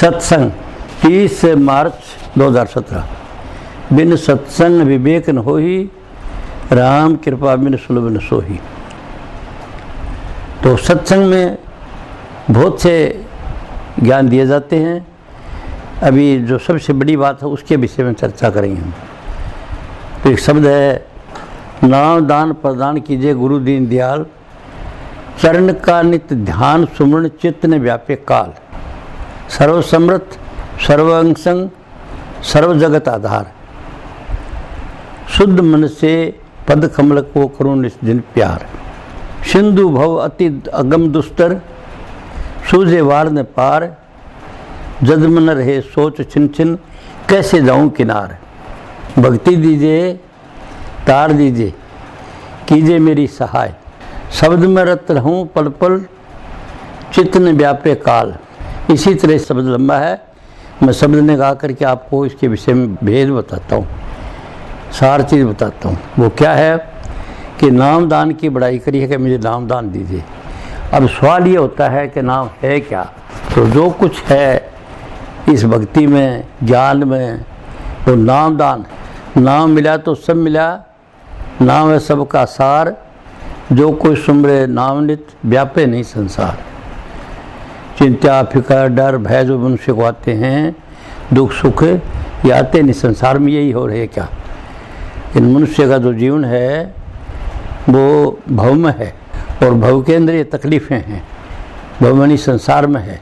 सत्संग 30 मार्च 2017। बिन सत्संग विवेक न होही, राम कृपा बिन सुलभ न सोही। तो सत्संग में बहुत से ज्ञान दिए जाते हैं। अभी जो सबसे बड़ी बात है उसके विषय में चर्चा करेंगे हम। तो एक शब्द है, नाम दान प्रदान कीजिए गुरु दीन दयाल, चरण का नित्य ध्यान सुमरण चित्त ने व्यापे काल, सर्व समृत सर्वंग सर्व जगत आधार, शुद्ध मन से पद कमल को करूं निस्दिन प्यार, सिंधु भव अति अगम दुस्तर, सूझे वार न पार, जद मन रहे सोच छिन छिन, कैसे जाऊं किनार। भक्ति दीजिए तार दीजिए, कीजिए मेरी सहाय, शब्द में रत रहूं पल पल, चित्त ने व्यापे काल। इसी तरह शब्द लंबा है, मैं शब्द ने गा करके आपको इसके विषय में भेद बताता हूँ, सार चीज़ बताता हूँ। वो क्या है कि नाम दान की बड़ाई करी है कि मुझे नाम दान दीजिए। अब सवाल ये होता है कि नाम है क्या। तो जो कुछ है इस भक्ति में ज्ञान में वो नाम दान, नाम मिला तो सब मिला, नाम है सबका सार, जो कोई सुमरे नाम नित व्यापे नहीं संसार। चिंता फिकर डर भय जो मनुष्य को आते हैं, दुख सुख ये आते नहीं। संसार में यही हो रहे है क्या, इन मनुष्य का जो जीवन है वो भव में है और भव के अंदर ये तकलीफ़ें हैं, भवमनी संसार में है।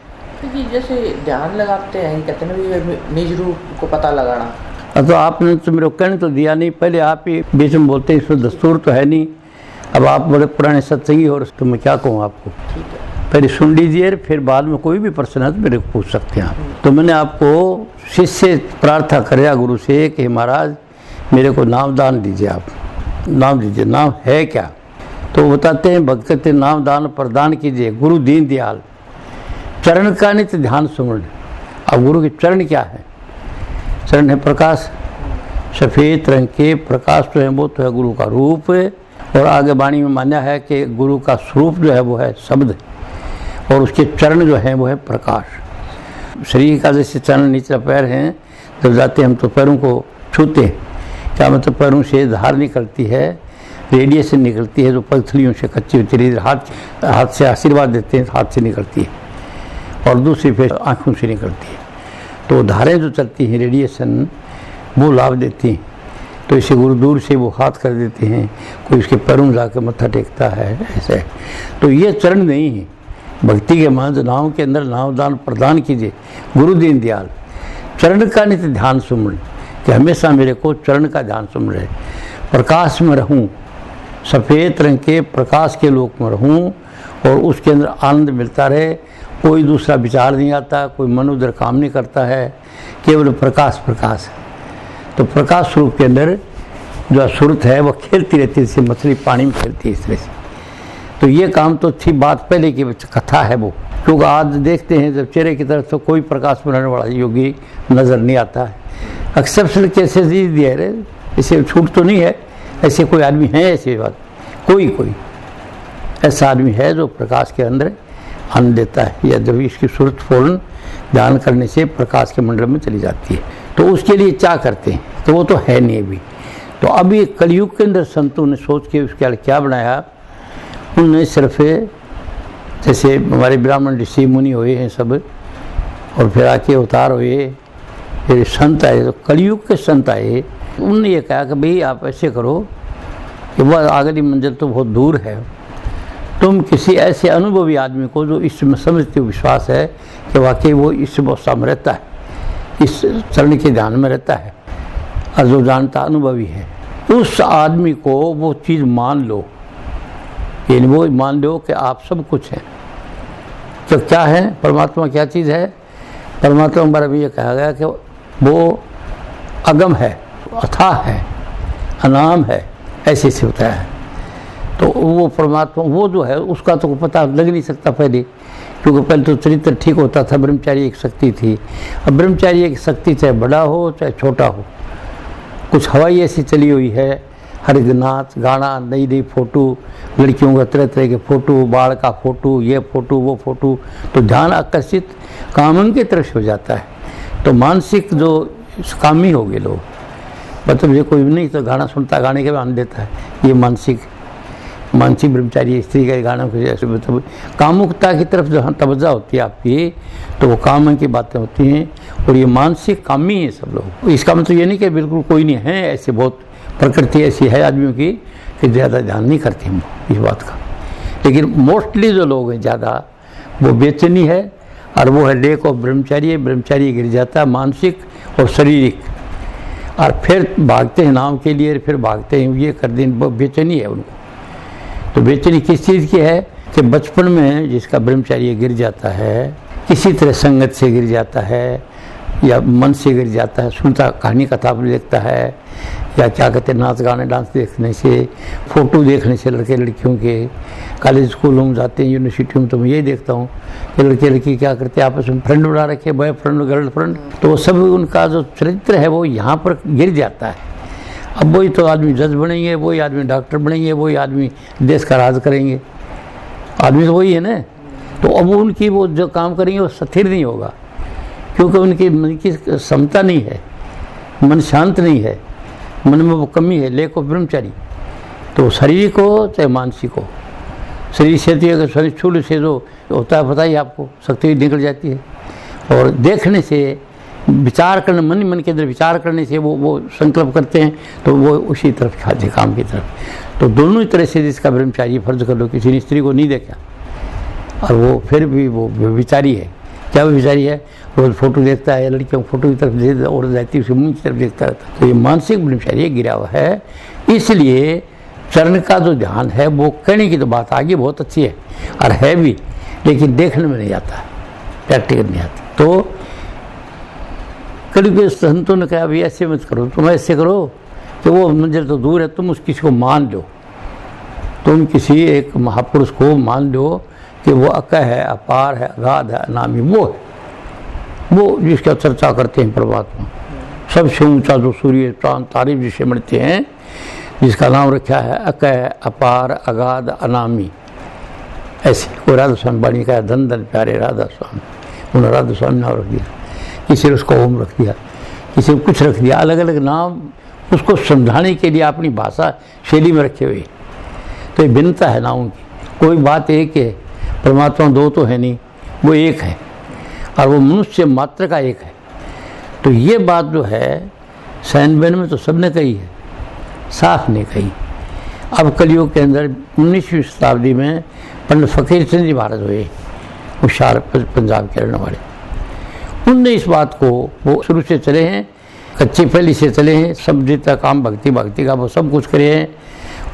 जैसे ध्यान लगाते हैं कहते हैं निज रूप को पता लगाना। तो आपने तो मेरे को कहने तो दिया नहीं, पहले आप ही बीच में बोलते हैं, इसमें दस्तूर तो है नहीं। अब आप बड़े पुराने सत्संगी हो, तो मैं क्या कहूँ आपको। पहले सुन लीजिए, फिर बाद में कोई भी प्रश्न है तो मेरे को पूछ सकते हैं आप। तो मैंने आपको शिष्य प्रार्थना कराया गुरु से कि महाराज मेरे को नाम दान दीजिए, आप नाम दीजिए। नाम है क्या, तो बताते हैं भक्त नाम दान प्रदान कीजिए गुरु दीन दयाल, चरण का नित्य ध्यान सुमरण। अब गुरु के चरण क्या है, चरण है प्रकाश, सफ़ेद रंग के प्रकाश तो है, वो तो है गुरु का रूप। और आगे वाणी में मान्या है कि गुरु का स्वरूप जो है वो है शब्द, और उसके चरण जो हैं वो है प्रकाश। शरीर का जैसे चरण निचला पैर हैं, जब जाते हम तो पैरों को छूते हैं, क्या मतलब पैरों से धार निकलती है, रेडिएशन निकलती है जो पथलियों से कच्ची होती, हाथ से आशीर्वाद देते हैं, हाथ से निकलती है, और दूसरी फिर आँखों से निकलती है। तो धारें जो चलती हैं रेडिएशन वो लाभ देती हैं। तो इसे गुरु दूर से वो हाथ कर देते हैं, कोई उसके पैरों में जाकर मत्था टेकता है, ऐसे। तो ये चरण नहीं है भक्ति के मान। नाम के अंदर नाम दान प्रदान कीजिए गुरु दीन दयाल, चरण का नित्य ध्यान सुमरण, कि हमेशा मेरे को चरण का ध्यान सुमरण है। प्रकाश में रहूं, सफ़ेद रंग के प्रकाश के लोक में रहूं, और उसके अंदर आनंद मिलता रहे, कोई दूसरा विचार नहीं आता, कोई मन उधर काम नहीं करता है, केवल प्रकाश प्रकाश है। तो प्रकाश स्वरूप के अंदर जो सुरत है वो खेलती रहती है, जैसे मछली पानी में खेलती है, इस तरह से। तो ये काम तो थी बात पहले की कथा है वो, क्योंकि आज देखते हैं जब चेहरे की तरफ तो कोई प्रकाश बनाने वाला योगी नज़र नहीं आता है। एक्सेप्शन कैसे चीज दिया है, इसे छूट तो नहीं है, ऐसे कोई आदमी है, ऐसी बात कोई ऐसा आदमी है जो प्रकाश के अंदर आनंद देता है, या जब इसकी सूरत फौरन ध्यान करने से प्रकाश के मंडल में चली जाती है। तो उसके लिए क्या करते हैं, तो वो तो है नहीं अभी। तो अभी कलयुग के अंदर संतों ने सोच के उसके क्या बनाया, उन्होंने सिर्फ जैसे हमारे ब्राह्मण ऋषि मुनि हुए हैं सब, और फिर आके अवतार हुए, फिर संत आए, तो कलयुग के संत आए, उन्होंने ये कहा कि भाई आप ऐसे करो कि वह अगली मंजिल तो बहुत दूर है, तुम किसी ऐसे अनुभवी आदमी को जो इसमें समझते हो, विश्वास है कि वाकई वो इस अवस्था में रहता है, इस चरण के ध्यान में रहता है, और जो जानता अनुभवी है, उस आदमी को वो चीज़ मान लो, यानी वो मान लो कि आप सब कुछ हैं। तो क्या है परमात्मा, क्या चीज़ है परमात्मा, बारे में ये कहा गया कि वो अगम है, अथाह है, अनाम है, ऐसे से होता है। तो वो परमात्मा वो जो है उसका तो पता लग नहीं सकता पहले, क्योंकि पहले तो चरित्र ठीक होता था, ब्रह्मचारी एक शक्ति थी। अब ब्रह्मचारी एक शक्ति चाहे बड़ा हो चाहे छोटा हो, कुछ हवाई ऐसी चली हुई है, हर एक नाच गाना, नई नई फ़ोटो, लड़कियों का तरह तरह के फ़ोटो, बाल का फ़ोटो, ये फ़ोटो वो फ़ोटो, तो ध्यान आकर्षित कामन की तरफ हो जाता है। तो मानसिक जो कामी हो गए लोग, मतलब ये कोई नहीं तो गाना सुनता, गाने के मान देता है, ये मानसिक ब्रह्मचारी स्त्री के गानों को जैसे मतलब कामुकता की तरफ जहाँ तवज्जो होती है आपकी, तो वो काम की बातें होती हैं, और ये मानसिक कामी है सब लोग। इसका मतलब ये नहीं कि बिल्कुल कोई नहीं है, ऐसे बहुत प्रकृति ऐसी है आदमियों की कि ज़्यादा ध्यान नहीं करते हम इस बात का। लेकिन मोस्टली जो लोग हैं ज़्यादा, वो बेचैनी है, और वो है लेक ऑफ ब्रह्मचारी गिर जाता है मानसिक और शारीरिक, और फिर भागते हैं नाम के लिए, फिर भागते हैं ये कर दें, बेचैनी है उनको। तो बेचैनी किस चीज़ की है कि बचपन में जिसका ब्रह्मचारी गिर जाता है, किसी तरह संगत से गिर जाता है या मन से गिर जाता है, सुनता कहानी कथा देखता है, या क्या कहते हैं नाच गाने डांस देखने से, फ़ोटो देखने से लड़के लड़कियों के, कॉलेज स्कूलों में जाते हैं, यूनिवर्सिटियों में, तो मैं यही देखता हूँ कि लड़के लड़की क्या करते हैं आपस में फ्रेंड बना रखे, बॉयफ्रेंड गर्लफ्रेंड, तो वो सब उनका जो चरित्र है वो यहाँ पर गिर जाता है। अब वही तो आदमी जज बनेंगे, वही आदमी डॉक्टर बनेंगे, वही आदमी देश का राज करेंगे, आदमी तो वही है ना। तो अब उनकी वो जो काम करेंगे वो स्थिर नहीं होगा, क्योंकि उनकी मन की क्षमता नहीं है, मन शांत नहीं है, मन में वो कमी है, लेक ऑफ ब्रह्मचारी। तो शारीरिक हो चाहे मानसिक हो, शरीर से तो शरीर छूल से जो होता है पता ही आपको, शक्ति निकल जाती है, और देखने से विचार करने, मन के अंदर विचार करने से वो संकल्प करते हैं, तो वो उसी तरफ खाते काम की तरफ। तो दोनों ही तरह से जिसका ब्रह्मचारी, फर्ज कर लो किसी ने स्त्री को नहीं देखा और वो फिर भी वो विचारी है, क्या वो विचारी है, रोज़ फोटो देखता है, लड़कियों फोटो की तरफ और जाती है, उसके मुँह की तरफ देखता रहता है, तो ये मानसिक ब्रह्मचारी गिरा हुआ है। इसलिए चरण का जो ध्यान है वो कहने की तो बात आगे बहुत अच्छी है और है भी, लेकिन देखने में नहीं आता, प्रैक्टिकल नहीं आता। तो कभी संतों ने कहा अभी ऐसे मत करो, तुम ऐसे करो कि वो मंजिल तो दूर है, तुम उस किसी को मान लो, तुम किसी एक महापुरुष को मान लो कि वो अका है, अपार है, अगाध है, अनामी, वो जिसका चर्चा करते हैं परमात्मा, सबसे ऊंचा जो सूर्य चांद तारे जिसे मिलते हैं, जिसका नाम रखा है अक है, अपार, अगाध, अनामी। ऐसे कोई राधा स्वामी बाणी का धन धन प्यारे राधा स्वामी, उन्होंने राधा स्वामी नाम रख दिया, किसी ने उसको ओम रख दिया, किसी ने कुछ रख दिया, अलग अलग नाम उसको समझाने के लिए अपनी भाषा शैली में रखे हुए। तो ये भिन्नता है नामों की, कोई बात एक है, परमात्मा दो तो है नहीं, वो एक है, और वो मनुष्य मात्र का एक है। तो ये बात जो है सैनबैन में तो सबने कही है, साफ नहीं कही। अब कलयुग के अंदर 19वीं शताब्दी में पंडित फकीर सिंह जी महाराज हुए, होशियार पंजाब के रहने वाले, उनने इस बात को, वो शुरू से चले हैं, कच्ची पहली से चले हैं, सब जितना काम भक्ति का वो सब कुछ करे हैं।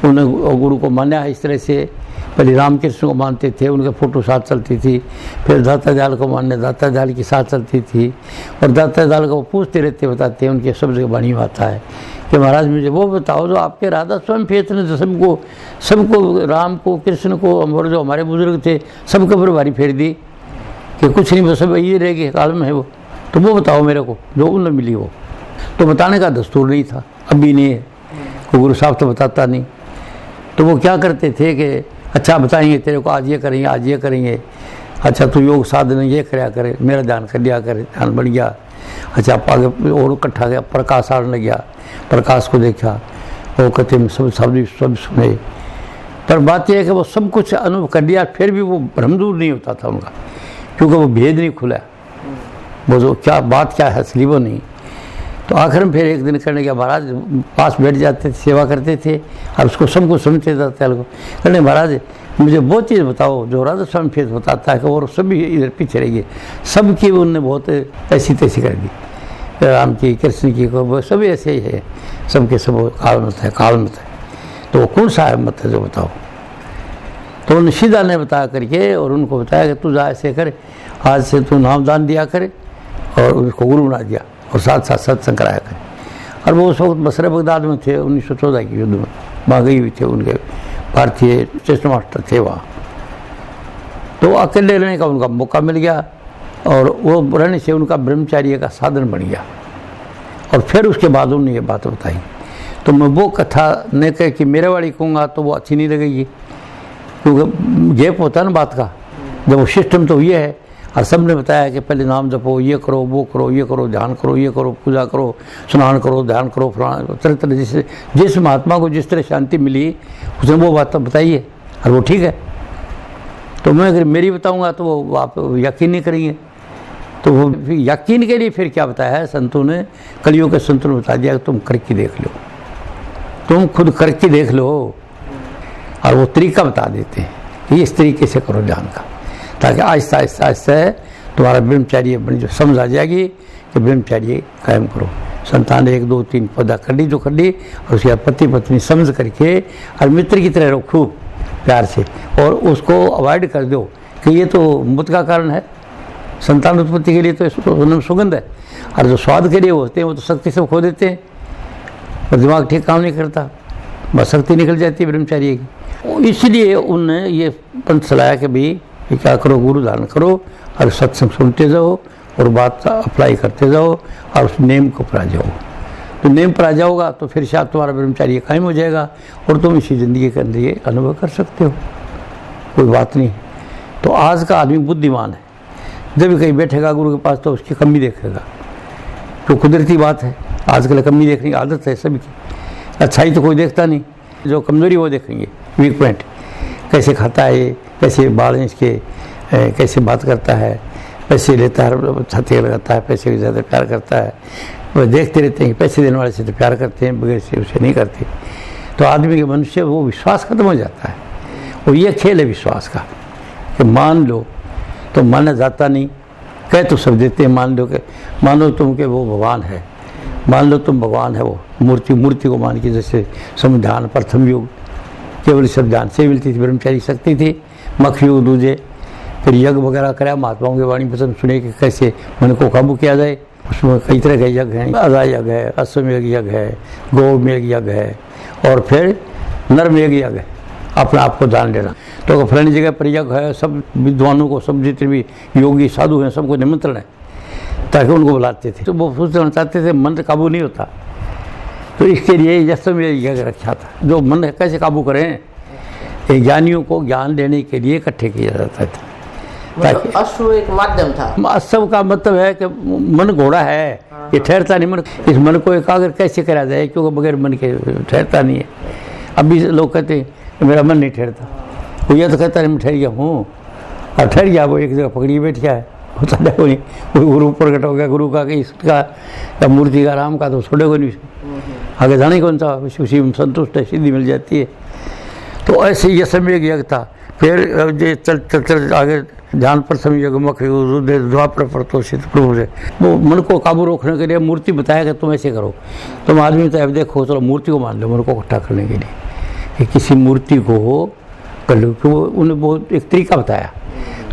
उन्होंने गुरु को माना है इस तरह से, पहले रामकृष्ण को मानते थे, उनके फोटो साथ चलती थी, फिर दाता दयाल को मानने दाता दयाल के साथ चलती थी, और दाता दयाल को पूछते रहते, बताते हैं, उनके शब्द के वाणी में आता है कि महाराज मुझे वो बताओ जो आपके राधा स्वामी फेत ने तो सबको राम को, कृष्ण को, और जो हमारे बुजुर्ग थे सबको बर्बादी फेर दी कि कुछ नहीं, बस सब ये रह गए काल में है वो, तो वो बताओ मेरे को जो उन्हें मिली वो। तो बताने का दस्तूर नहीं था, अभी नहीं है, गुरु साहब तो बताता नहीं। तो वो क्या करते थे कि अच्छा बताएंगे तेरे को, आज ये करेंगे, आज ये करेंगे, अच्छा तू योग साधन ये कराया करे, मेरा ध्यान कर लिया करे, ध्यान बढ़ गया। अच्छा आगे और इकट्ठा गया, प्रकाश आने लग गया, प्रकाश को देखा, वो कहते हैं सब सुने। पर बात यह है कि वो सब कुछ अनुभव कर लिया, फिर भी वो भ्रम दूर नहीं होता था उनका, क्योंकि वो भेद नहीं खुला, वो जो क्या बात क्या है असली वो नहीं। तो आखिर में फिर एक दिन करने के महाराज पास बैठ जाते थे, सेवा करते थे, और उसको सबको सुनते जाते को कहने महाराज मुझे वो चीज़ बताओ जो राधा स्वामी फेस बताता है कि और सभी इधर पीछे रह गए, सबकी उनने बहुत ऐसी तैसी कर दी, राम की, कृष्ण की, को सभी ऐसे ही है, सबके सब काल मत है, तो वो कौन सा है मत है जो बताओ। तो उन्होंने सीधा ने बताया करके और उनको बताया कि तू जा ऐसे कर, आज से तू नामदान दिया करे, और उसको गुरु बना दिया, और साथ साथ सत्संग कराया करे। और वो उस वक्त बसरा बगदाद में थे, 1914 के युद्ध में वहाँ गई हुई थे, उनके भारतीय चेस्ट मास्टर थे वहाँ। तो अकेले रहने का उनका मौका मिल गया, और वो रहने से उनका ब्रह्मचार्य का साधन बन गया। और फिर उसके बाद उन्होंने ये बात बताई। तो मैं वो कथा न कह कि मेरे वाली कहूँगा तो वो अच्छी नहीं लगेगी, क्योंकि गैप होता है ना बात का। जब वो सिस्टम तो ये है, और सबने बताया कि पहले नाम जपो, ये करो, वो करो, ये करो, ध्यान करो, ये करो, पूजा करो, स्नान करो, ध्यान करो, फलाना तरह तरह, जिस महात्मा को जिस तरह शांति मिली उसने वो बात बताइए, और वो ठीक है। तो मैं अगर मेरी बताऊंगा तो वो आप यकीन नहीं करेंगे। तो वो यकीन के लिए फिर क्या बताया है संतों ने, कलियों के संतों ने बता दिया कि तुम करके देख लो, तुम खुद करके देख लो, और वो तरीका बता देते हैं कि इस तरीके से करो ध्यान का, ताकि आहिस्ता आहिस्ता आहिस्ता तुम्हारा ब्रह्मचार्य बनी जो समझ आ जाएगी कि ब्रह्मचार्य कायम करो। संतान 1 2 3 पैदा कर ली जो कर ली, और उसके बाद पति पत्नी समझ करके और मित्र की तरह रहो खूब प्यार से, और उसको अवॉइड कर दो कि ये तो मौत का कारण है। संतान उत्पत्ति के लिए तो सुगंध है, और जो स्वाद के लिए होते हैं वो तो शक्ति से खो देते हैं, और दिमाग ठीक काम नहीं करता, बस शक्ति निकल जाती है ब्रह्मचार्य की। इसलिए उनने ये पंथ चलाया कि भाई क्या करो, गुरु धारण करो और सत्संग सुनते जाओ और बात अप्लाई करते जाओ और उस नेम को पर आ जाओ। तो नेम पर आ जाओगा तो फिर शायद तुम्हारा ब्रह्मचार्य कायम हो जाएगा और तुम इसी ज़िंदगी के अंदर ये अनुभव कर सकते हो, कोई बात नहीं। तो आज का आदमी बुद्धिमान है, जब भी कहीं बैठेगा गुरु के पास तो उसकी कमी देखेगा, तो कुदरती बात है। आजकल कमी देखने की आदत है सभी की, अच्छाई तो कोई देखता नहीं, जो कमज़ोरी वो देखेंगे, वीक पॉइंट, कैसे खाता है, कैसे बाल इसके, कैसे बात करता है, पैसे लेता है, छाती लगाता है, पैसे के ज़्यादा प्यार करता है, वो देखते रहते हैं कि पैसे देने वाले से तो प्यार करते हैं, बगैर से उसे नहीं करते। तो आदमी के मनुष्य वो विश्वास खत्म हो जाता है, और ये खेल है विश्वास का कि मान लो तो माना जाता नहीं, कह तो सब देते हैं, मान लो कि मानो तुम के वो भगवान है, मान लो तुम भगवान है, वो मूर्ति को मान के, जैसे संविधान प्रथम युग केवल सब ध्यान से मिलती थी, ब्रह्मचारी शक्ति थी, मख युग दूजे, फिर यज्ञ वगैरह कराया, महात्माओं की वाणी पसंद सुने कि कैसे मन को काबू किया जाए। उसमें कई तरह के यज्ञ हैं, अदा यज्ञ है, अश्वमेघ यज्ञ है, गौमेघ यज्ञ है, और फिर नरमेघ यज्ञ है, अपने आप को जान लेना। तो फलानी जगह पर यज्ञ है, सब विद्वानों को, सब जितने भी योगी साधु हैं सबको निमंत्रण है, ताकि उनको बुलाते थे। तो वो सोचना चाहते थे मन काबू नहीं होता, तो इसके लिए अश्वमेघ यज्ञ रखा था। जो मन कैसे काबू करें, ज्ञानियों को ज्ञान देने के लिए इकट्ठे किया जाता था। मतलब अश्व एक माध्यम था। अश्व का मतलब है कि मन घोड़ा है, ये ठहरता नहीं मन, इस मन को एकाग्र कैसे करा जाए, क्योंकि बगैर मन के ठहरता नहीं है। अभी लोग कहते हैं मेरा मन नहीं ठहरता, वो ये तो कहता है मैं ठहर गया हूँ, और ठहर गया, वो एक जगह पकड़ी बैठ गया है, होता है कोई गुरु प्रकट हो गया, गुरु का कि इसका या मूर्ति का राम का, तो छोड़ेगा नहीं, आगे जाने कौन सा, उसी में संतुष्ट है, सिद्धि मिल जाती है। तो ऐसे ये समय यज्ञ था। फिर ये चल आगे ध्यान पर समय यज्ञ मख द्वापर प्रतोषित प्रभु से, वो मन को काबू रोकने के लिए मूर्ति बताया कि तुम ऐसे करो। तुम आदमी तो अब देखो, चलो मूर्ति को मान लो मन को इकट्ठा करने के लिए, कि किसी मूर्ति को कर लो, तो उन्हें बहुत एक तरीका बताया।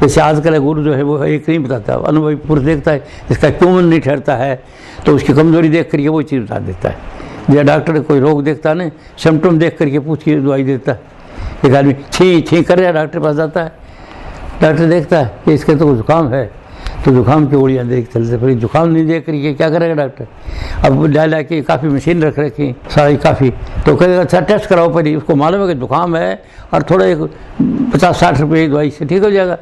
जैसे आजकल गुरु जो है वो एक नहीं बताता, अनुभवी पुरुष देखता है इसका क्यों मन नहीं ठहरता है, तो उसकी कमजोरी देख करके वो चीज़ बता देता है। जैसे डॉक्टर कोई रोग देखता है ना, सिम्टम देख करके पूछ के दवाई देता है। एक आदमी छी कर रहा है, डॉक्टर पास जाता है, डॉक्टर देखता है कि इसके तो जुकाम है, तो जुकाम की गोलियाँ देख चलते, फिर जुकाम नहीं देख करके क्या करेगा डॉक्टर, अब ला के काफ़ी मशीन रख रखी सारी काफ़ी, तो कहेगा अच्छा टेस्ट कराओ पहले, उसको मालूम है कि जुकाम है और थोड़ा एक 50-60 रुपये की दवाई से ठीक हो जाएगा,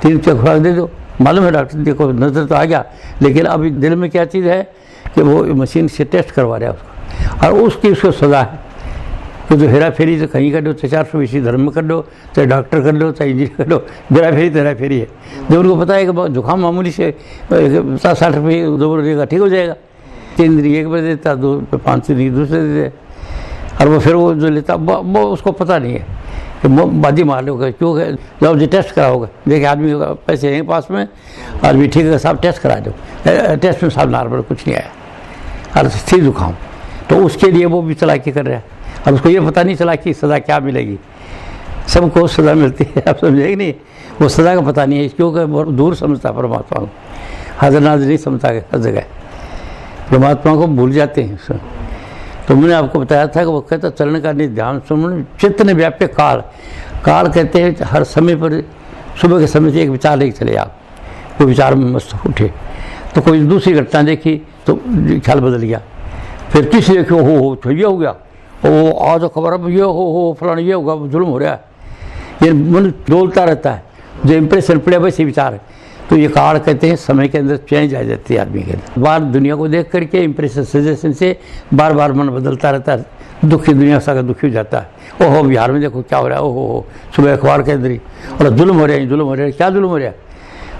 3 रुपये खुराक दे दो, मालूम है डॉक्टर, देखो नज़र तो आ गया, लेकिन अभी दिल में क्या चीज़ है कि वो मशीन से टेस्ट करवा रहा है उसको, और उसको सज़ा है कि जो हेरा फेरी से कहीं कर दो, 400 इसी धर्म में कर दो, चाहे डॉक्टर कर लो, चाहे इंजीनियर कर लो, हेरा फेरी है। जब उनको पता है कि जुकाम मामूली से 50-60 रुपये 2 देगा ठीक हो जाएगा, 3 दिन एक बार देता, 5 दिन दूसरे देते, और वो फिर वो जो लेता वो उसको पता नहीं है कि बाजी मार लोगे, क्योंकि जब जो टेस्ट कराओगे, देखिए आदमी का पैसे हैं पास में, आदमी ठीक है साहब टेस्ट करा दो, टेस्ट में साहब नॉर्मल कुछ नहीं आया और थी जुकाम, तो उसके लिए वो भी चालाकी कर रहा है। अब उसको ये पता नहीं चला कि सज़ा क्या मिलेगी, सबको सज़ा मिलती है, आप समझेंगे नहीं, वो सज़ा का पता नहीं है, क्योंकि बहुत दूर समझता है परमात्मा को, हाजिर नाजिर नहीं समझता हर जगह, परमात्मा को भूल जाते हैं। तो मैंने आपको बताया था कि वो कहता चरण का नहीं ध्यान सुन चित्त ने व्याप्य काल कहते हैं हर समय पर, सुबह के समय से एक विचार लेके चले आप, कोई विचार में मस्त उठे, तो कोई दूसरी घटना देखी तो ख्याल बदल गया, फिर तीसरी देखियो, हो तो ये हो गया, ओ आज तो खबर अब ये हो फलाना ये होगा, जुल्म हो रहा है। ये मन डोलता रहता है, जो इंप्रेशन पड़े वैसे विचार है। तो ये काल कहते हैं समय के अंदर चेंज आ जाती है आदमी के अंदर। बार दुनिया को देख करके इंप्रेशन सजेशन से बार बार मन बदलता रहता है, दुखी दुनिया सा दुखी हो जाता है। ओहो बिहार में देखो क्या हो रहा है, ओहो सुबह अखबार के अंदर ही, और जुल्म हो रहा है, जुल्म हो रहा है, क्या जुल्म हो रहा है।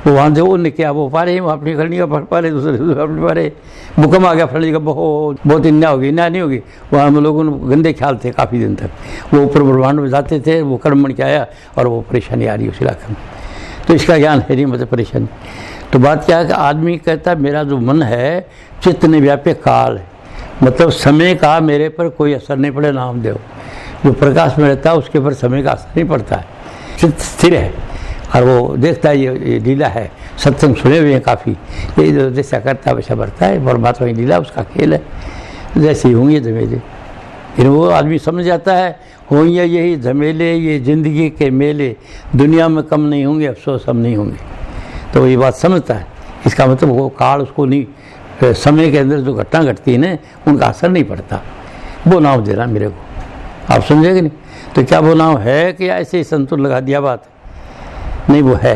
वो वहाँ से उनने क्या वो पा रहे हैं, वो अपनी खड़नी का पा रहे, दूसरे अपने पा रहे, भूकंप आ गया फलने का, बहुत अन्याय होगी, अन्याय नहीं होगी। वहाँ हम लोगों ने गंदे ख्याल थे काफ़ी दिन तक, वो ऊपर ब्रह्मांड में जाते थे, वो कर्म बन के आया और वो परेशानी आ रही है उस इलाके में। तो इसका ज्ञान है नहीं, मतलब परेशानी। तो बात क्या है कि आदमी कहता है मेरा जो मन है चित्त ने व्यापक काल है, मतलब समय का मेरे पर कोई असर नहीं पड़े। नामदेव जो प्रकाश में रहता है उसके ऊपर समय का असर नहीं पड़ता है, चित्त स्थिर है और वो देखता है। ये लीला है, सत्संग सुने हुए हैं काफ़ी, ये जो जैसा करता है वैसा बढ़ता है, परमात्मा की लीला उसका खेल है, जैसे ही होंगे झमेले। फिर वो आदमी समझ जाता है होंगे यही झमेले, ये ज़िंदगी के मेले, दुनिया में कम नहीं होंगे, अफसोस हम नहीं होंगे। तो ये बात समझता है। इसका मतलब वो काल उसको नहीं, समय के अंदर जो घटना घटती है ना उनका असर नहीं पड़ता। वो नाम दे रहा मेरे को, आप समझेंगे नहीं। तो क्या वो नाम है कि ऐसे ही संतुल लगा दिया बात? नहीं, वो है।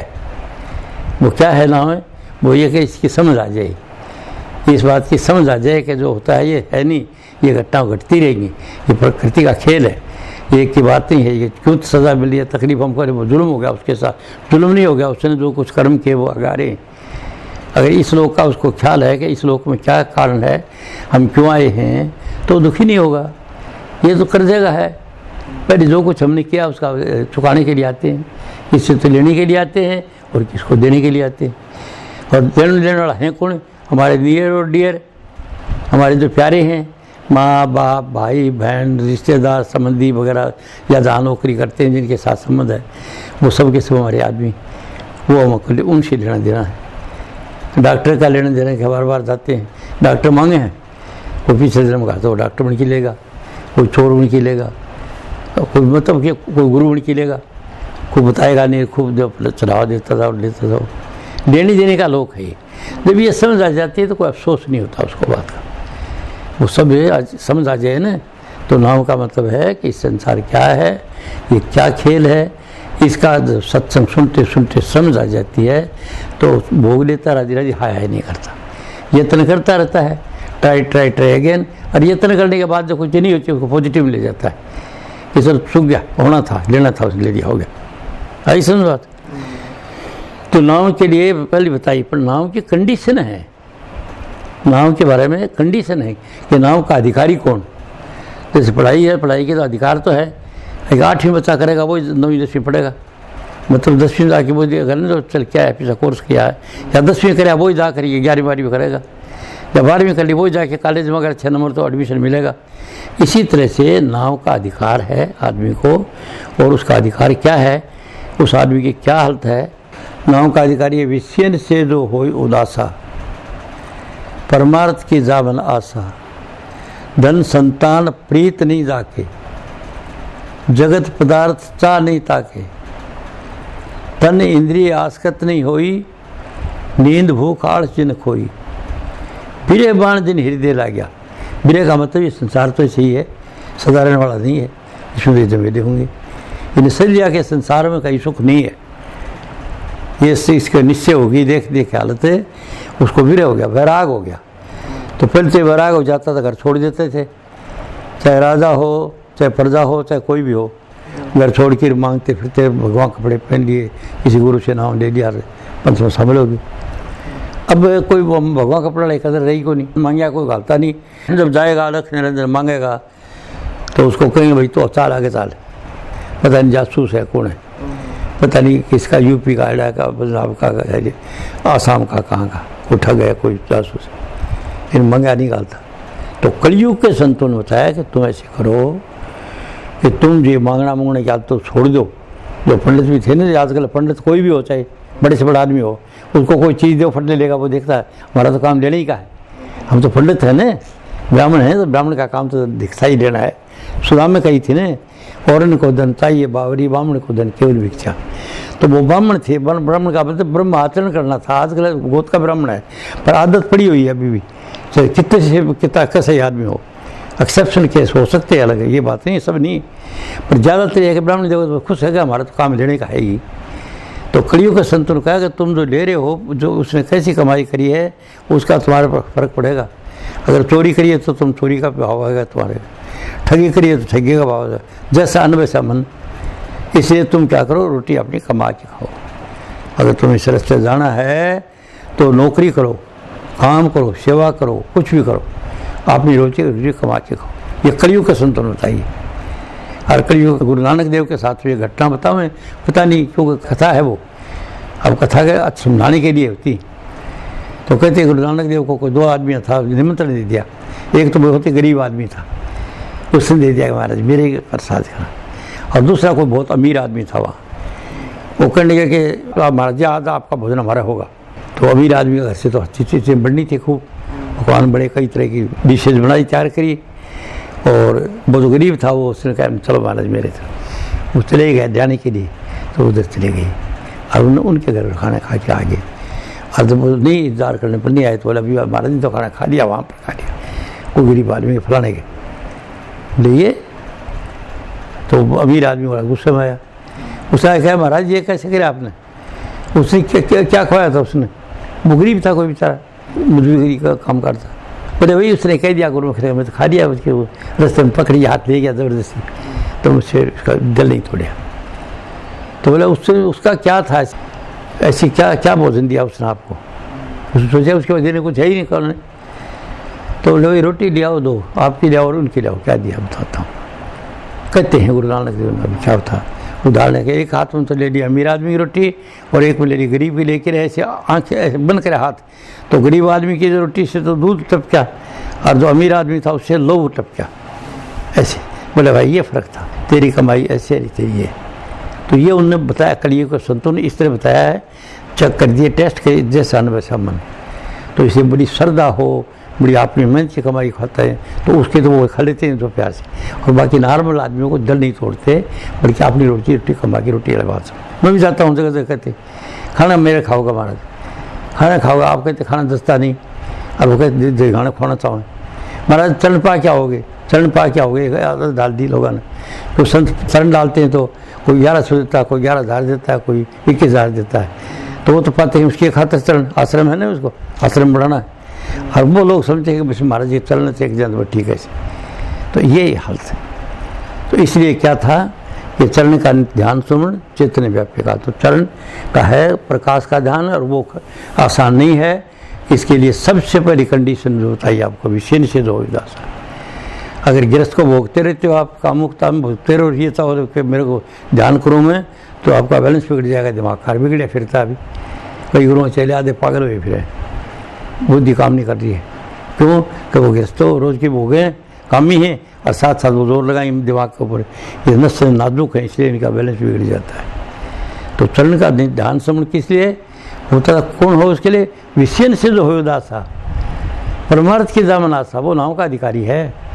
वो क्या है नाम है? वो ये कि इसकी समझ आ जाए, इस बात की समझ आ जाए कि जो होता है ये है नहीं, ये घटना घटती रहेंगी, ये प्रकृति का खेल है, ये एक की बात नहीं है। ये क्यों सज़ा मिली है, तकलीफ हमको, वो जुल्म हो गया उसके साथ, जुल्म नहीं हो गया, उसने जो कुछ कर्म किए वो अगारे। अगर इस लोक का उसको ख्याल है कि इस लोक में क्या कारण है, हम क्यों आए हैं, तो दुखी नहीं होगा। ये तो कर देगा है, पहले जो कुछ हमने किया उसका चुकाने के लिए आते हैं, इससे तो लेने के लिए आते हैं और किसको देने के लिए आते हैं। और देने लेने वाला है कौन? हमारे नियर और डियर, हमारे जो प्यारे हैं, माँ बाप भाई बहन रिश्तेदार संबंधी वगैरह, या जहाँ नौकरी करते हैं जिनके साथ संबंध है, वो सब के सब हमारे आदमी, वो हमको उनसे लेना देना है। डॉक्टर का लेना देना के बार बार जाते हैं, डॉक्टर मांगे हैं, वो पिछले जन्म का तो वो डॉक्टर बन के लेगा, कोई चोर बन के लेगा, कोई मतलब कि कोई गुरु बन के लेगा, कोई बताएगा नहीं, खूब जब चढ़ावा देता था और लेता था। लेने देने का लोक है ये। जब ये समझ आ जाती है तो कोई अफसोस नहीं होता उसको बात का, वो सब समझ आ जाए ना। तो नाम का मतलब है कि इस संसार क्या है, ये क्या खेल है, इसका सत्संग सुनते सुनते समझ आ जाती है तो भोग लेता, राजी राजी हाय हाय नहीं करता, यत्न करता रहता है, ट्राई ट्राई ट्राई अगेन। और यत्न करने के बाद जो कुछ नहीं होती उसको पॉजिटिव में ले जाता है कि सर सूख गया, होना था, लेना था, उसने ले लिया, हो गया। आई समझ बात। तो नाम के लिए पहले बताइए, पर नाम की कंडीशन है, नाम के बारे में कंडीशन है कि नाम का अधिकारी कौन। जैसे पढ़ाई है, पढ़ाई के तो अधिकार तो है, एक 8वीं बच्चा करेगा वो 9वीं 10वीं पढ़ेगा, मतलब 10वीं में जाके वो अगर ना जो चल क्या है पिछला कोर्स किया है, या 10वीं करेगा वो ही जा करिए, 11वीं 12वीं करेगा, या 12वीं कर ली वो ही जाके कॉलेज में अगर 6 नंबर तो एडमिशन मिलेगा। इसी तरह से नाम का अधिकार है आदमी को, और उसका अधिकार क्या है, उस आदमी की क्या हालत है। नाम का अधिकारी विषयन से जो हो उदासा, परमार्थ की जावन आशा, धन संतान प्रीत नहीं जाके, जगत पदार्थ चाह नहीं ताके, तन इंद्रिय आसकत नहीं होई, नींद भूख आलस जिन खोई, बिरे बाण जिन हृदय ला गया। बिरे का मतलब ये संसार तो ऐसे ही है, सदा रहने वाला नहीं है, इसमें भी झमेले होंगे। इन सलिया के संसार में कहीं सुख नहीं है, ये इसका निश्चय होगी, देख देख के हालत है, उसको विरह हो गया, वैराग हो गया। तो पहले से वैराग हो जाता था, घर छोड़ देते थे, चाहे राजा हो चाहे प्रजा हो चाहे कोई भी हो, घर छोड़ कर मांगते फिरते, भगवान कपड़े पहन लिए, किसी गुरु से नाम ले लिया, पंच में शामिल होगी। अब कोई भगवान कपड़ा ले कदर रही को नहीं, मांगेगा कोई घालता नहीं। जब जाएगा अलख निरंजन मांगेगा तो उसको कहेंगे भाई तो चाल आगे चाल, पता नहीं जासूस है कौन है, पता नहीं किसका, यूपी का, हरियाणा का, पंजाब का, आसाम का, कहाँ का, कोई ठग है, कोई जासूस है, इन मंगा नहीं घालता। तो कलयुग के संतों ने बताया कि तुम ऐसे करो कि तुम ये मांगना मांगने की आदत तो छोड़ दो। जो पंडित भी थे ना, आजकल पंडित कोई भी हो, चाहे बड़े से बड़ा आदमी हो, उसको कोई चीज़ दो फट ले लेगा, वो देखता है हमारा तो काम लेने ही का है, हम तो पंडित है ना, ब्राह्मण है तो ब्राह्मण का काम तो दिखता ही लेना है। सुदाम में कही थी ना, और इनको धन चाहिए बावरी, ब्राह्मण को धन केवल भिक्षा। तो वो ब्राह्मण थे, ब्राह्मण का मतलब ब्रह्म आचरण करना था। आजकल गोद का ब्राह्मण है, पर आदत पड़ी हुई है अभी भी चाहे कितने से कितना कैसा आदमी हो, एक्सेप्शन केस हो सकते हैं, अलग है, ये बात नहीं, सब नहीं। पर ज़्यादातर यह कि ब्राह्मण देखो तो खुश है कि हमारा तो काम लेने का है ही। तो कलियुग का संत ने कहा कि तुम जो ले रहे हो, जो उसने कैसी कमाई करी है उसका तुम्हारे पर फर्क पड़ेगा। अगर चोरी करिए तो तुम चोरी का भाव आएगा तुम्हारे, ठगी करिए तो ठगी का भाव आएगा, जैसा अन्न वैसा मन। इसलिए तुम क्या करो, रोटी अपनी कमा के खाओ। अगर तुम्हें इस रास्ते जाना है तो नौकरी करो, काम करो, सेवा करो, कुछ भी करो, अपनी रोटी कमा के खाओ। ये कलियुग का संतों ने बताइए। और कलियुग गुरु नानक देव के साथ ये घटना बताऊँ मैं, पता नहीं क्योंकि कथा है वो, अब कथा के समझाने के लिए होती। तो कहते गुरु नानक देव को कोई 2 आदमी था, निमंत्रण दे दिया। एक तो बहुत ही गरीब आदमी था, उसने दे दिया कि महाराज मेरे प्रसाद खाना, और दूसरा कोई बहुत अमीर आदमी था वहाँ। वो कहने लगे कि महाराज आज आपका भोजन हमारा होगा। तो अमीर आदमी के घर से तो अच्छी चीज़ें बननी थी, खूब पकवान बड़े, कई तरह की डिशेज बनाई, तैयार करी। और वो जो गरीब था वो उसने कहा चलो महाराज मेरे तरफ। वो चले गए जाने के लिए, तो उधर चले गए और उनके घर खाना खा के आ गए। और जब वो नहीं इंतजार करने पर नहीं आए तो बोला अभी महाराज ने तो खाना खा लिया, वहाँ पर खा लिया। वो गरीब आदमी के फलाने के लिए, तो अमीर आदमी बड़ा गुस्से में आया। उसने कहा महाराज ये कैसे करे आपने? उसने क्या खवाया था उसने? वो गरीब था कोई बेचारा, मजदूरी का काम करता। बोले वही उसने कह दिया गुरु मैं तो खा लिया, उसके वो रास्ते में पकड़ी, हाथ ले गया ज़बरदस्ती, तो मुझसे उसका दिल नहीं तोड़ा। तो बोला उससे उसका क्या था, ऐसी क्या भोजन दिया उसने आपको? उसने सोचा उसके वजह ने कुछ है ही नहीं करने। तो बोले वही रोटी ले आओ 2, आपकी ले आओ और उनकी ले आओ। क्या दिया बताता हूँ। कहते हैं गुरु नानक देव ने क्या था उदाहरण के, एक हाथ में तो ले लिया अमीर आदमी की रोटी और एक में ले ली गरीब की, लेकर ऐसे आँखें ऐसे बंद करे हाथ। तो गरीब आदमी की रोटी से तो दूध टपका और जो अमीर आदमी था उससे लहू टपका ऐसे। बोले भाई ये फ़र्क था, तेरी कमाई ऐसे नहीं तेरी है। तो ये उनने बताया, कलियुग के संतों ने इस तरह बताया है, चेक कर दिए, टेस्ट कर, जैसा अन्न वैसा मन। तो इसे बड़ी श्रद्धा हो, बड़ी अपनी मेहनत की कमाई खाता है तो उसके तो वो खा लेते हैं 2 प्याज। और बाकी नॉर्मल आदमियों को दिल नहीं तोड़ते, बल्कि अपनी रोटी कमा की रोटी अलग बात। मैं भी जाता हूँ जगह जगह, कहते खाना मेरे खाओगा महाराज, खाना खाओगा। आप कहते खाना दस्ता नहीं, अब वो कहते खाना खाना चाहो महाराज, चरण पा क्या होगे, चरण पा क्या होगे, आदत डाल दी लोगों ने। तो संत चरण डालते हैं तो कोई 1100 देता है, कोई 11,000 देता है, कोई 21,000 देता है। तो वो तो पाते हैं उसके खातिर चरण, आश्रम है ना, उसको आश्रम बढ़ाना है। और वो लोग समझते हैं कि बस महाराज जी चलना चाहिए जान ठीक है। तो ये हालत है। तो इसलिए क्या था, ये चरण का ध्यान सुमन चैतन्य व्यापी का, तो चरण का है प्रकाश का ध्यान, और वो आसान नहीं है। इसके लिए सबसे पहली कंडीशन जो बताइए आपको, विषय निषेध हो दासा। अगर गृहस्थ को भोगते रहते हो, आप कामुकता में भोगते रहो, ये था कि मेरे को ध्यान करूँ मैं, तो आपका बैलेंस बिगड़ जाएगा, दिमाग कार बिगड़े फिरता। अभी कई गुरुओं चले आधे पागल हुए फिर, बुद्धि काम नहीं कर रही है। क्यों? कि वो गृहस्थों रोज़ की भोगें काम ही है, और साथ साथ वो जोर लगाएंगे दिमाग के ऊपर। ये नस नाजुक है, इसलिए इनका बैलेंस बिगड़ जाता है। तो चरण का ध्यान समझ किस लिए होता, कौन हो उसके लिए? विषय से जो हो दासा, परमार्थ की दामन आशा, वो नाम का अधिकारी है।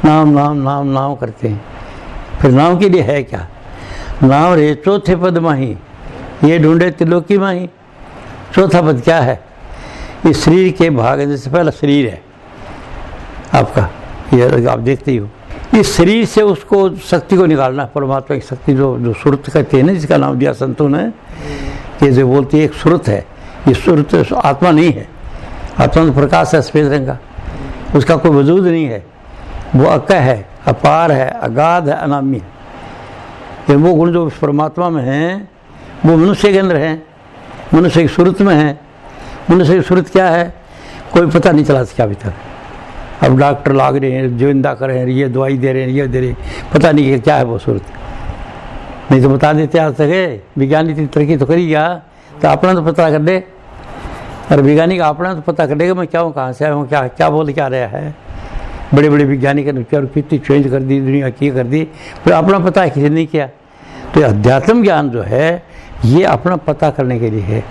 नाम नाम नाम नाम करते हैं। फिर नाम के लिए है क्या? नाम रे चौथे पद माही, ये ढूंढे त्रिलोकी माही। चौथा पद क्या है? इस शरीर के भागने से पहला शरीर है आपका, ये आप देखते ही हो। इस शरीर से उसको शक्ति को निकालना, परमात्मा की शक्ति जो सुरत कहते हैं ना, जिसका नाम दिया संतों ने, ये जो बोलती है एक सुरत है। ये सुरत आत्मा नहीं है, आत्मा तो प्रकाश है सफेद रंग का, उसका कोई वजूद नहीं है। वो अक है, अपार है, अगाध है, अनामी है। ये वो गुण जो परमात्मा में हैं वो मनुष्य के अंदर हैं, मनुष्य की सूरत में है। मनुष्य की सूरत क्या है कोई पता नहीं चला सका अभी तक। अब डॉक्टर लाग रहे हैं, जो इंदा कर रहे हैं, ये दवाई दे रहे हैं, ये दे रहे हैं, पता नहीं कि क्या है वो सूरत। नहीं तो बता देते आज तक, विज्ञान इतनी तरक्की तो करी गया, तो अपना तो पता कर दे। और वैज्ञानिक अपना तो पता कर देगा मैं क्या हूँ, कहाँ से आया हूँ, क्या क्या बोल क्या रहा है। बड़े बड़े वैज्ञानिक ने कितनी चेंज कर दी दुनिया की, कर दी, फिर अपना पता है किसी ने किया। तो अध्यात्म ज्ञान जो है ये अपना पता करने के लिए है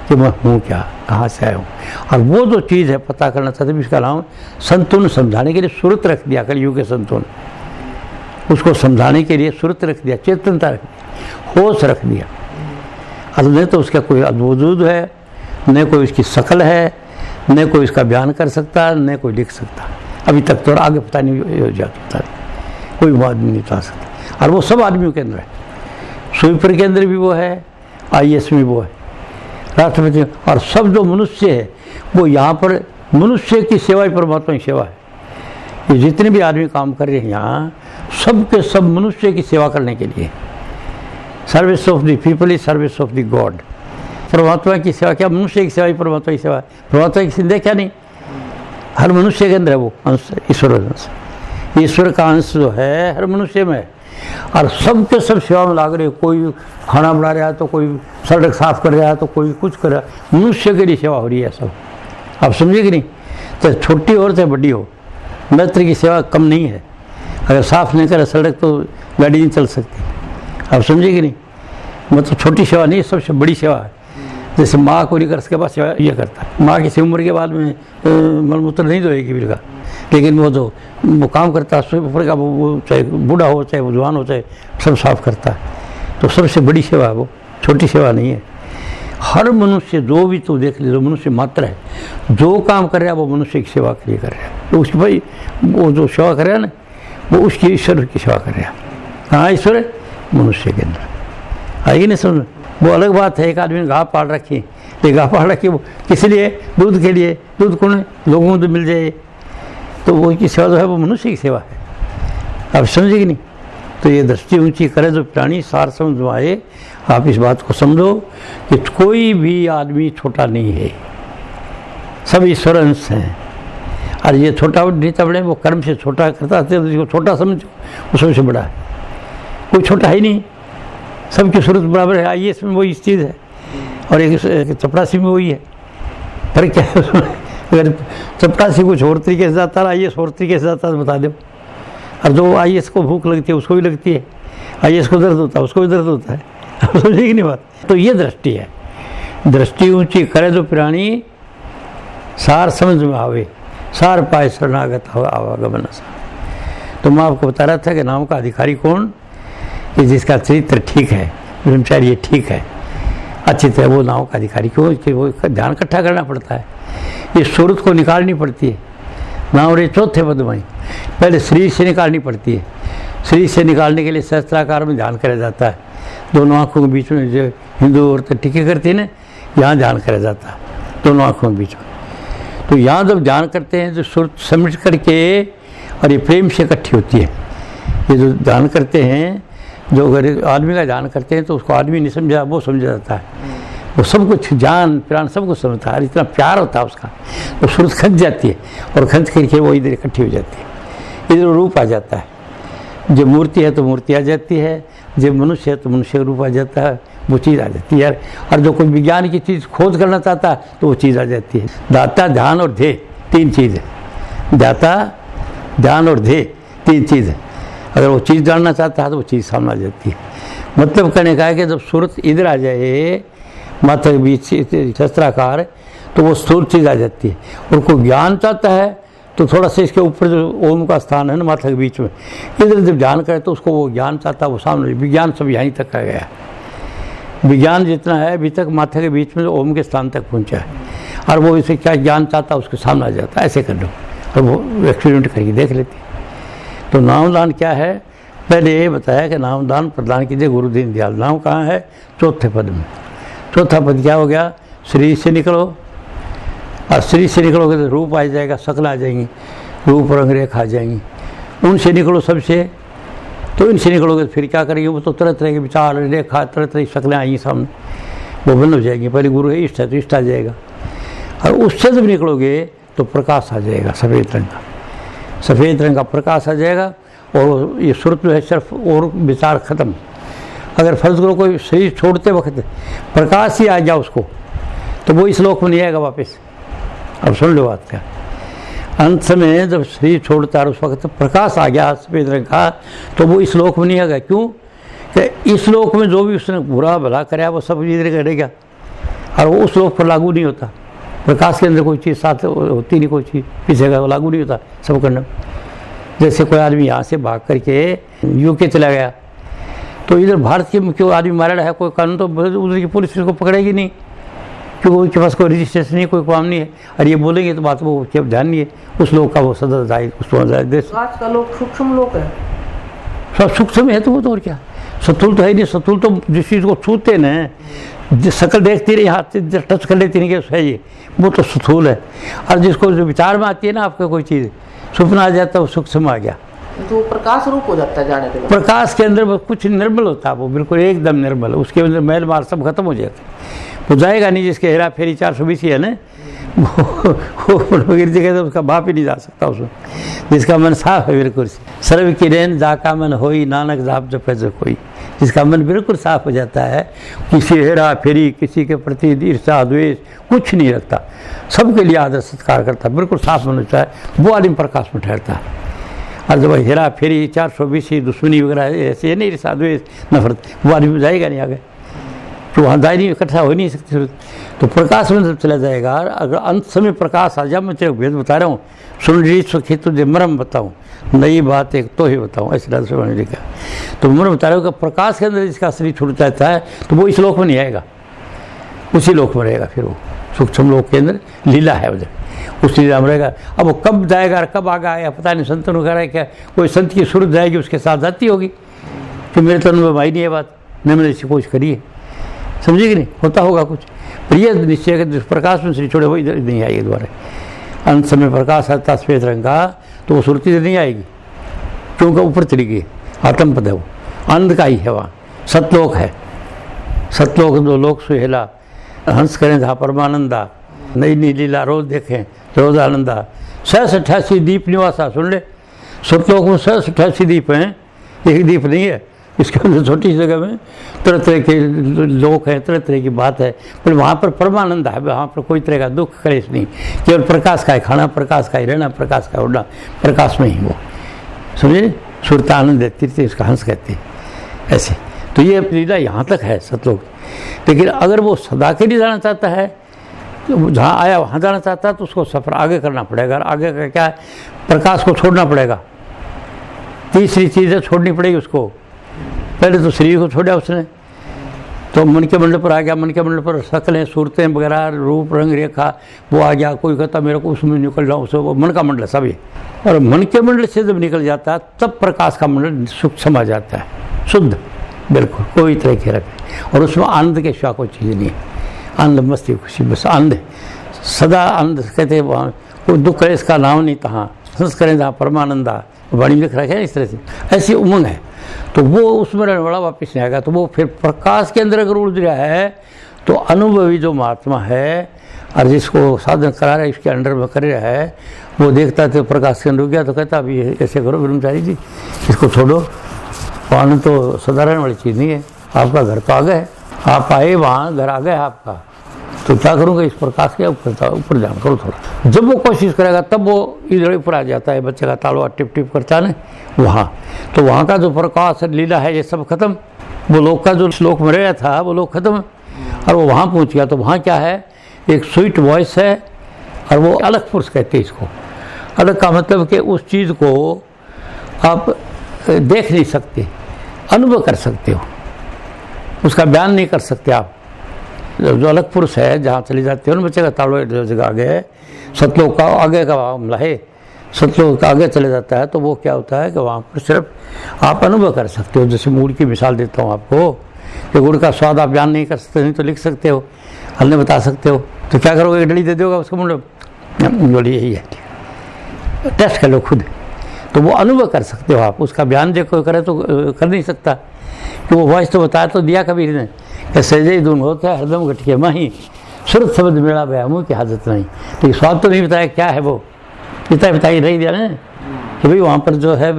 कि मैं हूँ क्या, कहाँ से आया हूँ। और वो जो चीज़ है पता करना चाहते, इसका नाम संतों ने समझाने के लिए सूरत रख दिया। कलयुग के संतों ने उसको समझाने के लिए सूरत रख दिया, चेतनता रख दिया, होश रख दिया। अब नहीं तो उसका कोई वजूद है, न कोई उसकी शकल है, न कोई इसका बयान कर सकता, न कोई लिख सकता। अभी तक तो, आगे पता नहीं हो जाता, कोई आदमी नहीं बता सकता। और वो सब आदमियों के अंदर है, स्वीपर के अंदर भी वो है, IAS में वो है, राष्ट्रपति, और सब जो मनुष्य है वो यहाँ पर मनुष्य की सेवा ही परमात्मा की सेवा है। ये जितने भी आदमी काम कर रहे हैं यहाँ, सब के सब मनुष्य की सेवा करने के लिए। Service of the people is service of the God. परमात्मा की सेवा क्या, मनुष्य की सेवा ही परमात्मा की सेवा है। परमात्मा की सिंधे क्या नहीं, हर मनुष्य के अंदर है वो अंश, ईश्वर अंश। ईश्वर का अंश जो है हर मनुष्य में है, और सब के सब सेवा में लाग रहे। कोई खाना बना रहा है तो कोई सड़क साफ कर रहा है तो कोई कुछ कर रहा है, मनुष्य के लिए सेवा हो रही है सब। आप समझे कि नहीं? तो छोटी हो चाहे बड़ी हो, मित्र की सेवा कम नहीं है। अगर साफ नहीं करे सड़क तो गाड़ी नहीं चल सकती। आप समझे कि नहीं? मतलब छोटी सेवा नहीं, सबसे बड़ी सेवा है। जैसे माँ को लेकर उसके बाद सेवा ये करता है। माँ किसी उम्र के बाद में मलमूत्र नहीं धोएगी बिल्कुल, लेकिन वो काम करता है ऊपर का, वो चाहे बूढ़ा हो चाहे वो जवान हो चाहे सब साफ करता है। तो सबसे बड़ी सेवा है वो, छोटी सेवा नहीं है। हर मनुष्य जो भी तो देख ले, जो मनुष्य मात्र है, जो काम कर रहा है वो मनुष्य की सेवा के लिए कर रहा है। तो उसकी भाई वो जो सेवा कर रहा है ना, वो उसकी ईश्वर की सेवा कर रहा है। हाँ, ईश्वर है मनुष्य के अंदर, आएगी नहीं समझ। वो अलग बात है, एक आदमी ने घाव पाल रखी, ये घाव पाल रखी वो किस लिए, दूध के लिए, दूध कौन लोगों को मिल जाए, तो वो की सेवा जो है वो मनुष्य की सेवा है। आप समझे कि नहीं? तो ये दृष्टि ऊंची करे जो प्राणी सार समझ आए। आप इस बात को समझो कि कोई भी आदमी छोटा नहीं है, सब ईश्वर अंश हैं। और ये छोटा नीचा बड़े वो कर्म से छोटा करता है, जिसको छोटा समझो वो सबसे बड़ा है। कोई छोटा है ही नहीं, सबकी सूरत बराबर है। IAS में वही चीज़ है, और एक चपरासी में वही है। पर क्या है, अगर चपरासी कुछ और तरीके से जाता है, IAS और तरीके से जाता है, बता दो। और जो IAS को भूख लगती है उसको भी लगती है, IAS को दर्द होता है उसको भी दर्द होता है। समझे कि नहीं बात? तो ये दृष्टि है। दृष्टि ऊंची करे जो प्राणी सार समझ में आवे, सार पाए शरणागत आवागमन। तो मैं आपको बता रहा था कि नाम का अधिकारी कौन, कि जिसका चरित्र ठीक है, ब्रह्मचार्य ठीक है, अच्छी तरह वो नाम का अधिकारी। क्यों कि वो ध्यान इकट्ठा करना पड़ता है, इस सूरत को निकालनी पड़ती है। नाम रे चौथे पद में पहले शरीर से निकालनी पड़ती है। शरीर से निकालने के लिए सहस्त्राकार में ध्यान करा जाता है। दोनों आँखों के बीच में जो हिंदू औरतें टिके करती है ना, यहाँ ध्यान करा जाता है दोनों आँखों के बीच में। तो यहाँ जब ध्यान करते हैं तो सुर समेट करके, और ये प्रेम से इकट्ठी होती है। ये जो ध्यान करते हैं, जो अगर आदमी का ध्यान करते हैं तो उसको आदमी नहीं समझा, वो समझा जाता है। वो सब कुछ जान प्राण सब कुछ समझता है, इतना प्यार होता है उसका, तो सूरत खंच जाती है, और खंच करके वो इधर इकट्ठी हो जाती है। इधर रूप आ जाता है। जब मूर्ति है तो मूर्ति आ जाती है, जब मनुष्य है तो मनुष्य का रूप आ जाता है, वो चीज़ आ जाती है। और जो कोई विज्ञान की चीज़ खोज करना चाहता है तो वो चीज़ आ जाती है। दाता, ध्यान और ध्येय, तीन चीज़ है। दाता, ध्यान और ध्येय, तीन चीज़ है। अगर वो चीज़ जानना चाहता है तो वो चीज़ सामने आ जाती है। मतलब कहने का है कि जब सूरत इधर आ जाए, माथा के बीच शस्त्राकार, तो वो स्थूल चीज़ आ जाती है। और कोई ज्ञान चाहता है तो थोड़ा सा इसके ऊपर जो ओम का स्थान है ना माथा के बीच में, इधर जब ध्यान करे तो उसको वो ज्ञान चाहता है, वो सामने। विज्ञान सब यहीं तक आ गया। विज्ञान जितना है अभी तक माथा के बीच में ओम के स्थान तक पहुंचा है, और वो इसे क्या ज्ञान चाहता है उसके सामने आ जाता है। ऐसे कर लो, और वो एक्सपेरिमेंट करके देख लेती है। तो नामदान क्या है? पहले ये बताया कि नामदान प्रदान कीजिए गुरु दीनदयाल। नाम कहाँ है? चौथे पद में। चौथा पद क्या हो गया? शरीर से निकलो, और शरीर से निकलोगे तो रूप आ जाएगा, शक्ल आ जाएंगी, रूप रंग रेखा आ जाएंगी। उनसे निकलो सबसे, तो इनसे निकलोगे तो फिर क्या करेंगे? वो तो तरह तरह के विचार, रेखा, तरह तरह की शक्लें आएंगी सामने, वो बंद हो जाएंगी। पहले गुरु है, इष्ट है तो इष्ट आ जाएगा। और उससे जब निकलोगे तो प्रकाश आ जाएगा, सफ़ेद रंग का, सफ़ेद रंग का प्रकाश आ जाएगा। और ये सूरत जो है सिर्फ और विचार ख़त्म। अगर फर्ज करो कोई शरीर छोड़ते वक्त प्रकाश ही आ गया उसको, तो वो इस लोक में नहीं आएगा वापस। अब सुन लो बात क्या, अंत में जब शरीर छोड़ता है उस वक्त प्रकाश आ गया सफ़ेद रंग का, तो वो इस लोक में नहीं आएगा। क्यों? कि इस लोक में जो भी उसने बुरा भला कराया वो सब इधर करेगा, और वो उस लोक पर लागू नहीं होता। प्रकाश के अंदर कोई चीज़ साथ होती नहीं, कोई चीज़ पीछे का लागू नहीं होता सब करना। जैसे कोई आदमी यहाँ से भाग करके UK चला गया, तो इधर भारत के क्यों आदमी मारा है, कोई कानून तो उधर की पुलिस इसको पकड़ेगी नहीं, क्योंकि उनके पास कोई रजिस्ट्रेशन नहीं, कोई काम नहीं है, और ये बोलेंगे तो बात वो ध्यान नहीं है उस लोग का, वो सदा जाए उसको देश। आज का लोग सूक्ष्म लोग हैं, सब सूक्ष्म है तो वो तो और क्या, सतुल तो है नहीं। सतुल तो जिस चीज़ को छूते न, जिस शकल देखती रही हाथ से टच कर लेती नहीं कि है ये, वो तो स्थूल है। और जिसको जो विचार में आती है ना आपका कोई चीज़, सपना आ जाता है, वो सूक्ष्म आ गया, तो प्रकाश रूप हो जाता है जाने के बाद। प्रकाश के अंदर कुछ निर्मल होता है, वो बिल्कुल एकदम निर्मल, उसके अंदर मैल माल सब खत्म हो जाते, वो जाएगा नहीं। जिसके हेरा फेरी 420 है ना, वो गिर जाएगा तो उसका बाप ही नहीं जा सकता उसमें। जिसका मन साफ है बिल्कुल, सर्व की रेन जाका मन होई, नानक जाप जपे जो कोई। जिसका मन बिल्कुल साफ हो जाता है, किसी हेरा फेरी, किसी के प्रति ईर्ष्या द्वेष कुछ नहीं रखता, सबके लिए आदर सत्कार करता है, बिल्कुल साफ मन होता है, वो आदमी प्रकाश में ठहरता है। और जब हेरा फेरी 420 दुश्मनी वगैरह ऐसे नहीं, ईर्ष्या द्वेष नफरत, वो आदमी जाएगा नहीं आगे, तो वहाँ दायरी इकट्ठा हो नहीं सकती। तो प्रकाश में जब चला जाएगा, अगर अंत समय प्रकाश आ जाए, मैं तेरे भेद बता रहा हूँ, सुन रही सुखी तुझे मरम बताऊँ, नई बात एक तो ही बताऊँ, ऐसे राज ने लिखा। तो मरम बता रहा हूँ कि प्रकाश के अंदर जिसका शरीर छूट जाता है तो वो इस लोक में नहीं आएगा, उसी लोक में रहेगा। फिर वो सूक्ष्म लोक के अंदर लीला है उधर, उस लीला में रहेगा। अब वो कब जाएगा और कब आगा आएगा पता नहीं, संतन वगैरह क्या, कोई संत की सूरत जाएगी उसके साथ जाती होगी कि मेरे तन में भाई नहीं है बात, न मैंने इसकी कोशिश करी है, समझे कि नहीं, होता होगा कुछ। पर यह निश्चय है कि जिस प्रकाश में श्री छोड़े वो इधर नहीं आएगी दोबारा। अंत समय प्रकाश आता सफेद रंग का, तो वो सुरती इधर नहीं आएगी, क्योंकि ऊपर चली गई, आत्म पद है वो, अंध का ही है वहाँ, सतलोक है। सतलोक दो लोक सुहेला, हंस करें जहाँ परमानंदा, नई नई लीला रोज देखें रोज आनंदा। 688 दीप निवासा, सुन ले, सतलोक में 688 दीप हैं, एक दीप नहीं है। इसके अंदर छोटी जगह में तरह तरह के लोग हैं, तरह तरह की बात है, पर वहाँ पर परमानंद है, वहाँ पर कोई तरह का दुख कलेश नहीं, केवल प्रकाश का है, खाना प्रकाश का ही, रहना प्रकाश का, उड़ना प्रकाश में ही, वो समझे। सुरता आनंद देती थी, इसका हंस कहती ऐसे। तो ये लीला यहाँ तक है सतलोक। लेकिन अगर वो सदा के लिए जाना चाहता है, तो जहाँ आया वहाँ जाना चाहता है, तो उसको सफ़र आगे करना पड़ेगा। आगे का क्या है, प्रकाश को छोड़ना पड़ेगा, तीसरी चीज़ें छोड़नी पड़ेगी उसको। पहले तो शरीर को छोड़ा उसने, तो मन के मंडल पर आ गया, मन के मंडल पर शक्लें सूरतें वगैरह रूप रंग रेखा वो आ गया। कोई कहता मेरे को उसमें निकल जाऊँ, उससे वो मन का मंडल सब ये। और मन के मंडल से जब निकल जाता है तब प्रकाश का मंडल सूक्ष्म आ जाता है, शुद्ध बिल्कुल, कोई तरह की रखे। और उसमें आनंद के सिवा कोई चीज़ नहीं है, आनंद मस्ती खुशी बस आनंद है, सदा आनंद। कहते हैं वहाँ कोई दुख है इसका नाम नहीं तहाँ, हंस करें जहाँ परमानंदा, वाणी में लिख रखा है इस तरह से, ऐसी उमंग है। तो वो उसमें रहने वाला वापस नहीं आएगा। तो वो फिर प्रकाश के अंदर अगर उड़ रहा है तो अनुभवी जो महात्मा है और जिसको साधन करा रहा है, इसके अंडर में कर रहा है, वो देखता तो प्रकाश के अंदर गया तो कहता अभी ऐसे करो ब्रह्मचारी जी, इसको छोड़ो, आनंद तो साधारण वाली चीज़ नहीं है। आपका घर तो आ गए, आप आए वहाँ, घर आ गए आपका, तो क्या करूँगा, इस प्रकाश के ऊपर ध्यान करो थोड़ा। जब वो कोशिश करेगा तब वो इधर ऊपर आ जाता है, बच्चे का तालवा टिप टिप करता है ना वहाँ, तो वहाँ का जो प्रकाश लीला है ये सब खत्म। वो लोग का जो श्लोक में रहा था वो लोग खत्म, और वो वहाँ पहुँच गया। तो वहाँ क्या है, एक स्वीट वॉइस है, और वो अलग पुरुष कहते हैं इसको। अलग का मतलब कि उस चीज़ को आप देख नहीं सकते, अनुभव कर सकते हो, उसका बयान नहीं कर सकते आप। जो अलग पुरुष है जहाँ चले जाते हो ना, बच्चे का ताड़ो जगह आगे है, सतलोक का आगे का मामला है, सतलोक का आगे चले जाता है, तो वो क्या होता है कि वहाँ पर सिर्फ आप अनुभव कर सकते हो। जैसे गुड़ की मिसाल देता हूँ आपको, कि गुड़ का स्वाद आप बयान नहीं कर सकते, नहीं तो लिख सकते हो, हल्ने बता सकते हो, तो क्या करोगे, डली दे दोगे उसको, बोलिए यही है, टेस्ट कर लो खुद, तो वो अनुभव कर सकते हो आप। उसका बयान जो कोई करे तो कर नहीं सकता, कि वो वॉइस तो बताया तो दिया कबीर ने, सहजे दून होता है हरदम घटिया माही, सुरत शब्द मेरा बया मुँह की हाजत नहीं। तो स्वाद तो नहीं बताया क्या है, वो इतना बताइए नहीं दिया ना, कि भाई वहाँ पर जो है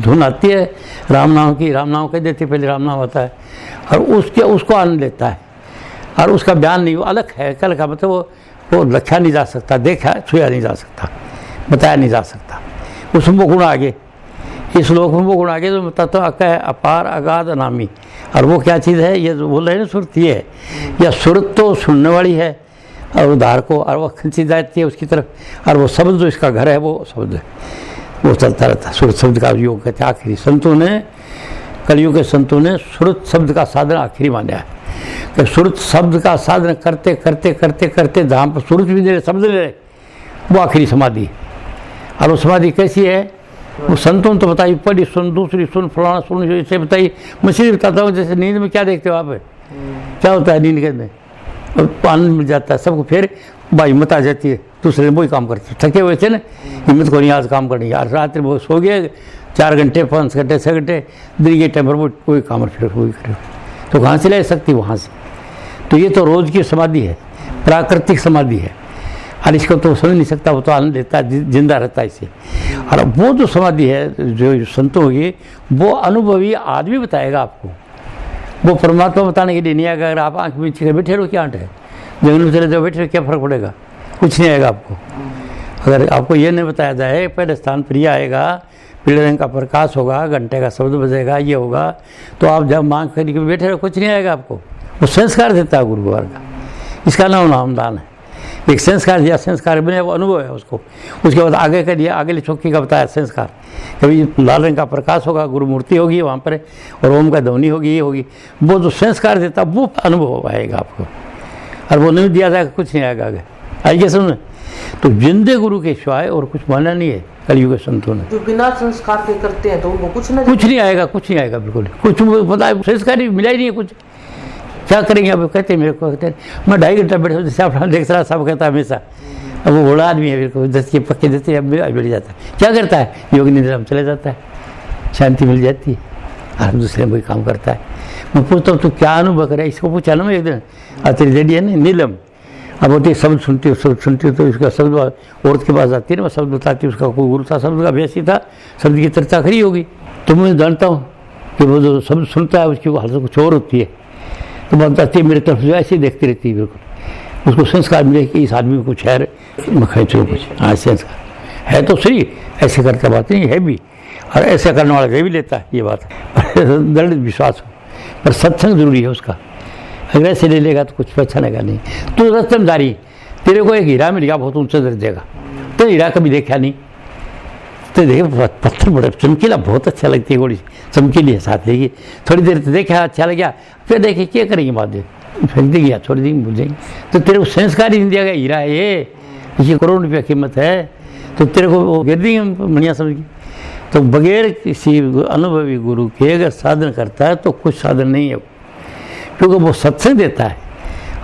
धुन आती है राम नाम की, राम नाम कह देती, पहले राम नाम होता है, और उसको आनंद लेता है, और उसका बयान नहीं, वो अलग है। कल का मतलब वो लखा नहीं जा सकता, देखा छुआ नहीं जा सकता, बताया नहीं जा सकता। उसमें वो गुण आगे, इस लोक में वो गुण आगे जो तत्व है अपार अगाध अनामी। और वो क्या चीज़ है, ये बोल रहे हैं ना, सुरत ये है, या सुरत तो सुनने वाली है और उधार को, और वो खींची जाती है उसकी तरफ, और वो शब्द जो इसका घर है वो शब्द है, वो चलता रहता है। सुरत शब्द का योग कहते हैं आखिरी, संतों ने, कलयुग के संतों ने सुरत शब्द का साधन आखिरी माना है। कि सुरत शब्द का साधन करते करते करते करते जहाँ पर सुरत भी दे शब्द ले रहे, वो आखिरी समाधि है। और वो समाधि कैसी है, वो संतों ने तो बताई, पढ़ी सुन, दूसरी सुन, फलाना सुन, जो इसे बताई। मैं सीधे बताता हूँ, जैसे नींद में क्या देखते हो आप, क्या होता है नींद के अंदर, और आनंद मिल जाता है सबको, फिर भाई हिम्मत आ जाती है, दूसरे वही काम करते, थके हुए थे ना, हिम्मत को नहीं आज काम करनी यार, रात में वो सो गए 4 घंटे 5 घंटे 6 घंटे, दिन के टाइम पर वो कोई काम फिर वही करे, तो कहाँ से ला सकती वहाँ से। तो ये तो रोज़ की समाधि है, प्राकृतिक समाधि है, और इसको तो समझ नहीं सकता, वो तो आनंद लेता है, जिंदा रहता है इसे। और वो जो समाधि है जो संतों की, वो अनुभवी आदमी बताएगा आपको, वो परमात्मा बताने के लिए नहीं आएगा। अगर आप आँख बीच के बैठे रहो, क्या है, जंगल में चले जाओ बैठे रहो, क्या फ़र्क पड़ेगा, कुछ नहीं आएगा आपको। अगर आपको ये नहीं बताया जाए, पहले स्थान पर यह आएगा, पीले रंग का प्रकाश होगा, घंटे का शब्द बजेगा, ये होगा, तो आप जब मांग करके बैठे रहो, कुछ नहीं आएगा आपको। वो संस्कार देता है गुरु द्वार का, इसका नाम नामदान है। एक संस्कार दिया, संस्कार बने, वो अनुभव है उसको। उसके बाद आगे का दिया, आगे चौकी का बताया संस्कार, कभी लाल रंग का प्रकाश होगा, गुरु मूर्ति होगी वहाँ पर, और ओम का ध्वनि होगी, ये होगी, वो जो संस्कार देता वो अनुभव आएगा आपको। और वो नहीं दिया जाएगा, कुछ नहीं आएगा आगे। आइए समझ, तो जिंदे गुरु के सिवाय और कुछ माना नहीं है कलयुग के संतों ने। जो बिना संस्कार के करते हैं तो उनको कुछ नहीं आएगा, कुछ नहीं आएगा, बिल्कुल कुछ पता है, संस्कार ही मिला ही नहीं है कुछ, क्या करेंगे। अब कहते हैं मेरे को, कहते हैं मैं 2.5 घंटा बैठे जैसे आप देख रहा, सब कहता है हमेशा, अब वो बड़ा आदमी है, मेरे को 10 के पक्के देते अब बैठ जाता है, क्या करता है, योग निद्रा में चले जाता है, शांति मिल जाती है, और दूसरे में कोई काम करता है। मैं पूछता हूँ तू क्या अनुभव करे, इसको पूछा ना मैं एक दिन, तेरी रेडी है ना नीलम, अब होती शब्द सुनती हो तो इसका शब्द औरत के पास आती है ना, शब्द बताती है, उसका कोई गुरु था, शब्द का अभ्यास ही था, शब्द की चर्चा खड़ी होगी। तो मैं जानता हूँ कि वो जो शब्द सुनता है उसकी हालत कुछ और होती है, तो बात आती है मेरी तरफ जो ऐसे ही देखती रहती है, बिल्कुल उसको संस्कार मिले कि इस आदमी को कुछ है, खींचो कुछ, हाँ संस्कार है तो सही, ऐसे करता बात नहीं है भी, और ऐसे करने वाला ये भी लेता है, ये बात दृढ़ विश्वास हो, पर सत्संग जरूरी है उसका। अगर ऐसे ले लेगा तो कुछ अच्छा लगेगा नहीं। तो रस्तमदारी, तेरे को एक हीरा मिल गया बहुत ऊंचे दर्जे का, तो हीरा कभी देखा नहीं, तो देखे पत्थर बड़े चमकीला, बहुत अच्छा लगती है, गोली चमकीली है, साथ देखिए थोड़ी देर तो देखा अच्छा लग गया, फिर देखे क्या करेंगे बाद में, फेंक देंगे, छोड़ देंगे, भूल जाएंगे। तो तेरे को संस्कार ही नहीं दिया गया, हीरा है ये करोड़ रुपया कीमत है, तो तेरे को वो गिर देंगे बढ़िया समझ के। तो बगैर किसी अनुभवी गुरु के अगर साधन करता है तो कुछ साधन नहीं है, क्योंकि वो सत्संग देता है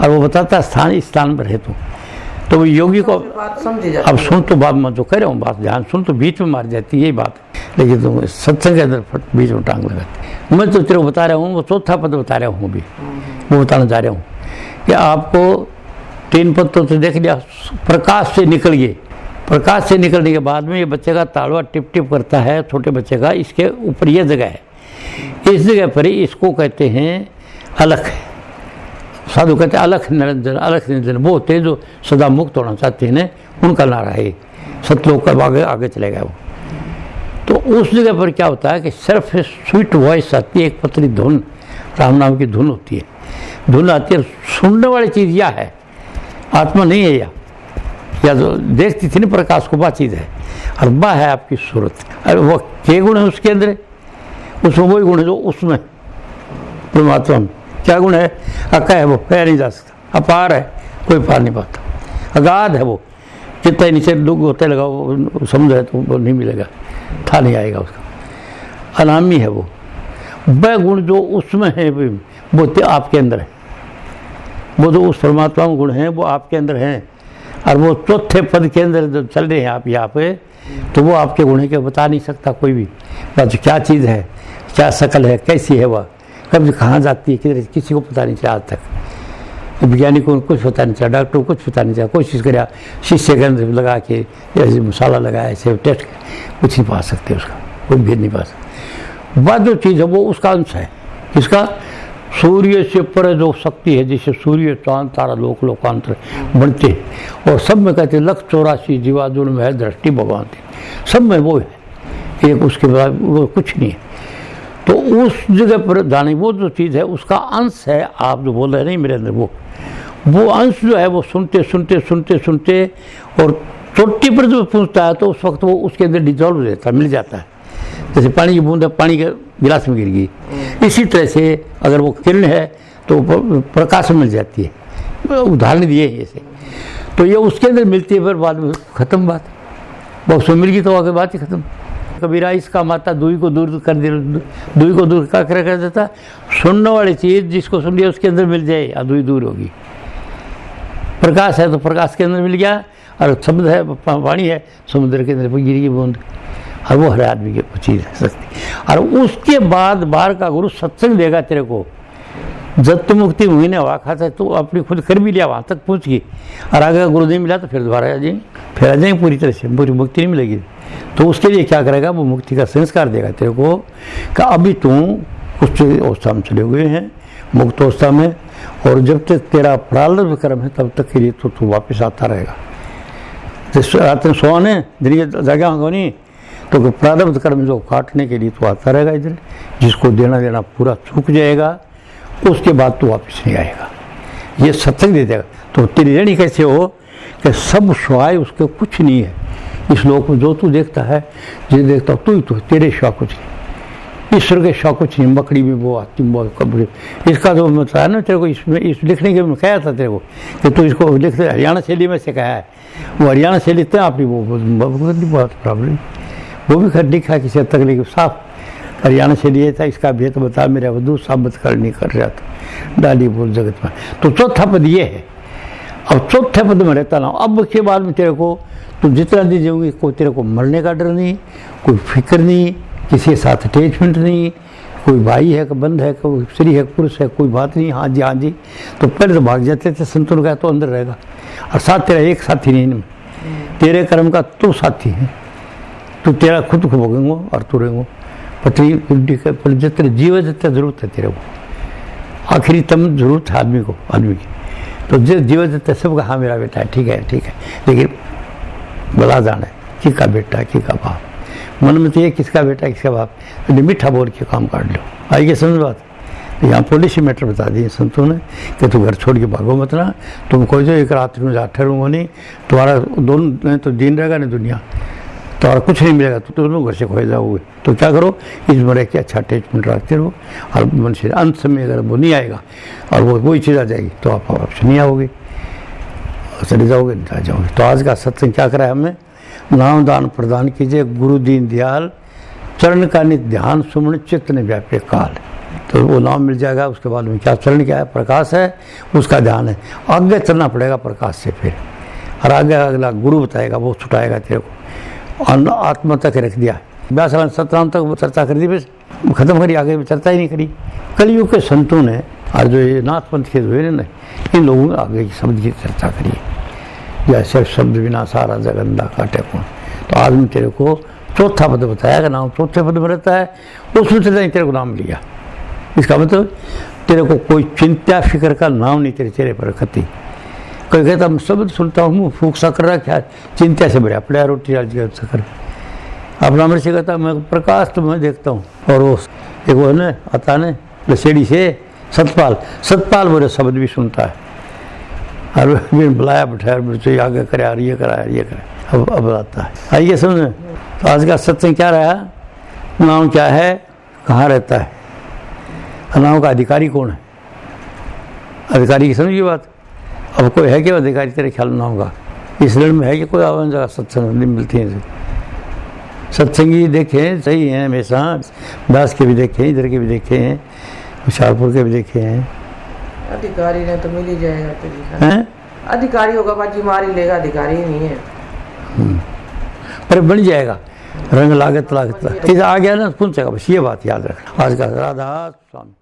और वो बताता है स्थान इस स्थान पर है तो वो योगी को अब सुन, तो बात मैं जो कह रहा हूँ बात ध्यान सुन, तो बीच में मार जाती है यही बात, लेकिन तुम सत्संग के अंदर बीच में टांग लगाते। मैं तो तेरे को बता रहा हूँ, वो चौथा पद बता रहा हूँ, अभी वो बताना चाह रहा हूँ कि आपको 3 पद तो देख लिया, प्रकाश से निकल गए, प्रकाश से निकलने के बाद में ये बच्चे का ताड़वा टिप टिप करता है, छोटे बच्चे का, इसके ऊपर ये जगह है, इस जगह पर ही इसको कहते हैं अलख। साधु कहते हैं अलख निरंजन, अलख निरंजन वो होते हैं जो सदा मुक्त होना चाहते हैं ना, उनका नारा है, सतलोक का आगे चले गया वो। तो उस जगह पर क्या होता है कि सिर्फ स्वीट वॉइस आती है, एक पतली धुन, राम नाम की धुन होती है, धुन आती है, सुनने वाली चीज़ यह है, आत्मा नहीं है या जो देखती थी ना प्रकाश को, वह चीज़ है, और वह है आपकी सूरत। अरे वो क्या गुण है उसके अंदर, उसमें वही गुण है जो उसमें परमात्मा में। क्या गुण है, अका है, वो कह नहीं जा सकता, अपार है, कोई पार नहीं पाता, अगाध है, वो जितना नीचे डूब होते लगा वो समझ है तो वो नहीं मिलेगा, था नहीं आएगा उसका, अनामी है वो। वह गुण जो उसमें है वो आपके अंदर है, वो जो उस परमात्मा में गुण हैं वो आपके अंदर हैं, और वो चौथे पद के अंदर जो चल रहे हैं आप यहाँ पे, तो वो आपके गुण है, बता नहीं सकता कोई भी बात, क्या चीज़ है, क्या शकल है, कैसी है वह, कब कहाँ जाती है, किधर, किसी को पता नहीं चला आज तक। वैज्ञानिक को कुछ पता नहीं चला, डॉक्टर को कुछ पता नहीं चला, कोशिश करा शीशे के अंदर लगा के ऐसे मसाला लगाया, ऐसे टेस्ट कुछ नहीं पा सकते, उसका कोई भेद नहीं पा सकते। वह जो चीज़ है वो उसका अंश है, इसका सूर्य से पर जो शक्ति है, जैसे सूर्य चांद तारा लोक लोकांतर बनते, और सब में कहते 184 जीवादुल में है दृष्टि भगवान की, सब में वो है, एक उसके बाद वो कुछ नहीं है। तो उस जगह पर जाने वो जो चीज़ है उसका अंश है, आप जो बोल रहे नहीं मेरे अंदर, वो अंश जो है वो सुनते सुनते सुनते सुनते और चोटी पर जो पहुँचता है तो उस वक्त वो उसके अंदर डिजॉल्व हो जाता है, मिल जाता है, जैसे पानी की बूंद पानी के गिलास में गिर गई। इसी तरह से अगर वो किरण है तो प्रकाश मिल जाती है। उदाहरण दिए हैं ऐसे, तो ये उसके अंदर मिलती है, फिर बाद में खत्म बात। बहुत मिल गई तो आगे बात ही खत्म। कबीरा इसका माता दुई को दूर कर दे, दुई को दूर क्या कर देता, सुनने वाली चीज जिसको सुन लिया उसके अंदर मिल जाए, दुई दूर होगी। प्रकाश है तो प्रकाश के अंदर मिल गया, और शब्द है, वाणी है, समुद्र के अंदर गिरी की बूंद, और वो हर आदमी की चीज है सकती। और उसके बाद बाहर का गुरु सत्संग देगा तेरे को, जब मुक्ति महीने हवा खाता है तो अपनी खुद कर भी लिया, वहाँ तक पहुँच गई, और आगे गुरु नहीं मिला तो फिर दोबारा आ जाएंगे, फिर आ जाएंगे पूरी तरह से, पूरी मुक्ति नहीं मिलेगी। तो उसके लिए क्या करेगा, वो मुक्ति का संस्कार देगा तेरे को कि अभी तू कुछ अवस्था में चले हुए हैं, मुक्त अवस्था में, और जब तक तेरा प्रारब्ध कर्म है तब तक के लिए तो तू वापस आता रहेगा। रात में सोने दिन की जगह होनी, तो प्रारब्ध कर्म जो काटने के लिए तो आता रहेगा इधर, जिसको देना देना पूरा चूक जाएगा, उसके बाद तो वापस नहीं आएगा। ये सत्संग दे देगा। तो तेरी ऋणी कैसे हो कि सब स्वाय उसके कुछ नहीं है इस लोक में, जो तू देखता है, जो देखता तू ही तो, तेरे स्वाय कुछ नहीं, ईश्वर के स्वाय कुछ नहीं। मकड़ी में वो आती वो कब्र, इसका जो बताया ना तेरे को, इसमें इस लिखने के में कहा था तेरे को कि तू इसको लिख, हरियाणा शैली में से कहा है, वो हरियाणा शैली इतना अपनी वो बहुत प्रॉब्लम, वो भी लिखा है किसी तक, लेकिन साफ हरियाणा से लिए था। इसका भेद बता मेरा वधु साबित कर नहीं कर रहा था, डाली बोल जगत में। तो चौथा पद ये है। अब चौथे पद में रहता ना, अब के बाद में तेरे को तुम जितना दिन जियोगे, कोई तेरे को मरने का डर नहीं, कोई फिक्र नहीं, किसी के साथ अटैचमेंट नहीं, कोई भाई है, कोई बंद है, कोई स्त्री है, पुरुष है, कोई बात नहीं, हाँ जी हाँ जी। तो पहले तो भाग जाते थे, संतुलन का तो अंदर रहेगा, और साथ तेरा एक साथी नहीं, तेरे कर्म का तू साथी है, तू तेरा खुद को भोगेंगे और तू रहेंगे। पत्नी उल्टी कर जितने जीवन जितना जरूरत है तेरे को, आखिरी तम जरूरत है आदमी को, आदमी की। तो जिस जीवन जितना सबका हाँ मेरा बेटा है, ठीक है ठीक है, लेकिन बला जाना है कि का बेटा कि का बाप, मन में तो ये किसका बेटा किसका बाप, तो मीठा बोल के काम काट लो। आइए समझ बात। तो यहाँ पॉलिसी मैटर बता दिए संतों ने कि तू घर छोड़ के भागो मत ना, तुम कोई जो एक रात में ठहरूंगा नहीं, तुम्हारा दोनों तो दिन रहेगा नहीं दुनिया, तो और कुछ नहीं मिलेगा, तो तुम घर से खोए जाओगे। तो क्या करो, इस बड़े के अच्छा अटैचमेंट रखते रहो, और मनुष्य अंत समय अगर वो नहीं आएगा और वो वही चीज़ आ जाएगी तो आप वापस नहीं आओगे, चले जाओगे, नहीं जाओगे। तो आज का सत्संग क्या करा है हमें, नाम दान प्रदान कीजिए, गुरु दीन दयाल चरण का नित ध्यान सुमन चित्त ने व्यापे काल। तो वो नाम मिल जाएगा। उसके बाद में क्या चरण क्या है, प्रकाश है, उसका ध्यान है। आगे चलना पड़ेगा प्रकाश से फिर, और आगे अगला गुरु बताएगा, वो छुटाएगा तेरे को। आत्मा तक रख दिया, 17 तक चर्चा कर दी, बस खत्म करी, आगे चर्चा ही नहीं करी। कलयुग के संतों ने और जो ये नाथ पंथ के हुए ना, इन लोगों ने आगे की शब्द की चर्चा करी है, जैसे शब्द बिना सारा जगंदा काटे कौन। तो आज मैं तेरे को चौथा पद बताया कि नाम चौथे पद में रहता है, उसमें तेरे को नाम लिया। इसका मतलब तेरे को कोई चिंता फिक्र का नाम नहीं तेरे चेहरे पर रखती। कोई कहता मैं शब्द सुनता हूँ, मुँह फूक सा कर रहा, क्या चिंता से भरा पड़ा, रोटी आज कर अपना मेरे से कहता मैं प्रकाश तो मैं देखता हूँ। और वो एक वो है ना आता है ना लसेड़ी से सतपाल मेरे शब्द भी सुनता है, और भी बुलाया बैठाया मुझे आगे करे, और ये करा ये करे, अब आता है। आइए समझ। तो आज का सत्संग क्या रहा, नाम क्या है, कहाँ रहता है, नाम का अधिकारी कौन है, अधिकारी की समझिए बात। अब कोई है क्या अधिकारी तेरे ख्याल में नाम का इस ऋण में है कि कोई आवन जगह सत्संग नहीं मिलती है। सत्संगी देखे सही हैं हमेशा, दास के भी देखे हैं, इधर के भी देखे हैं, होशियारपुर के भी देखे हैं। अधिकारी ने तो मिल ही जाएगा, अधिकारी होगा बाजी मार ही लेगा, अधिकारी नहीं है पर बन जाएगा, रंग लागत लागत आ गया ना पहुंचेगा। बस ये बात याद रखना। आज का राधा स्वामी।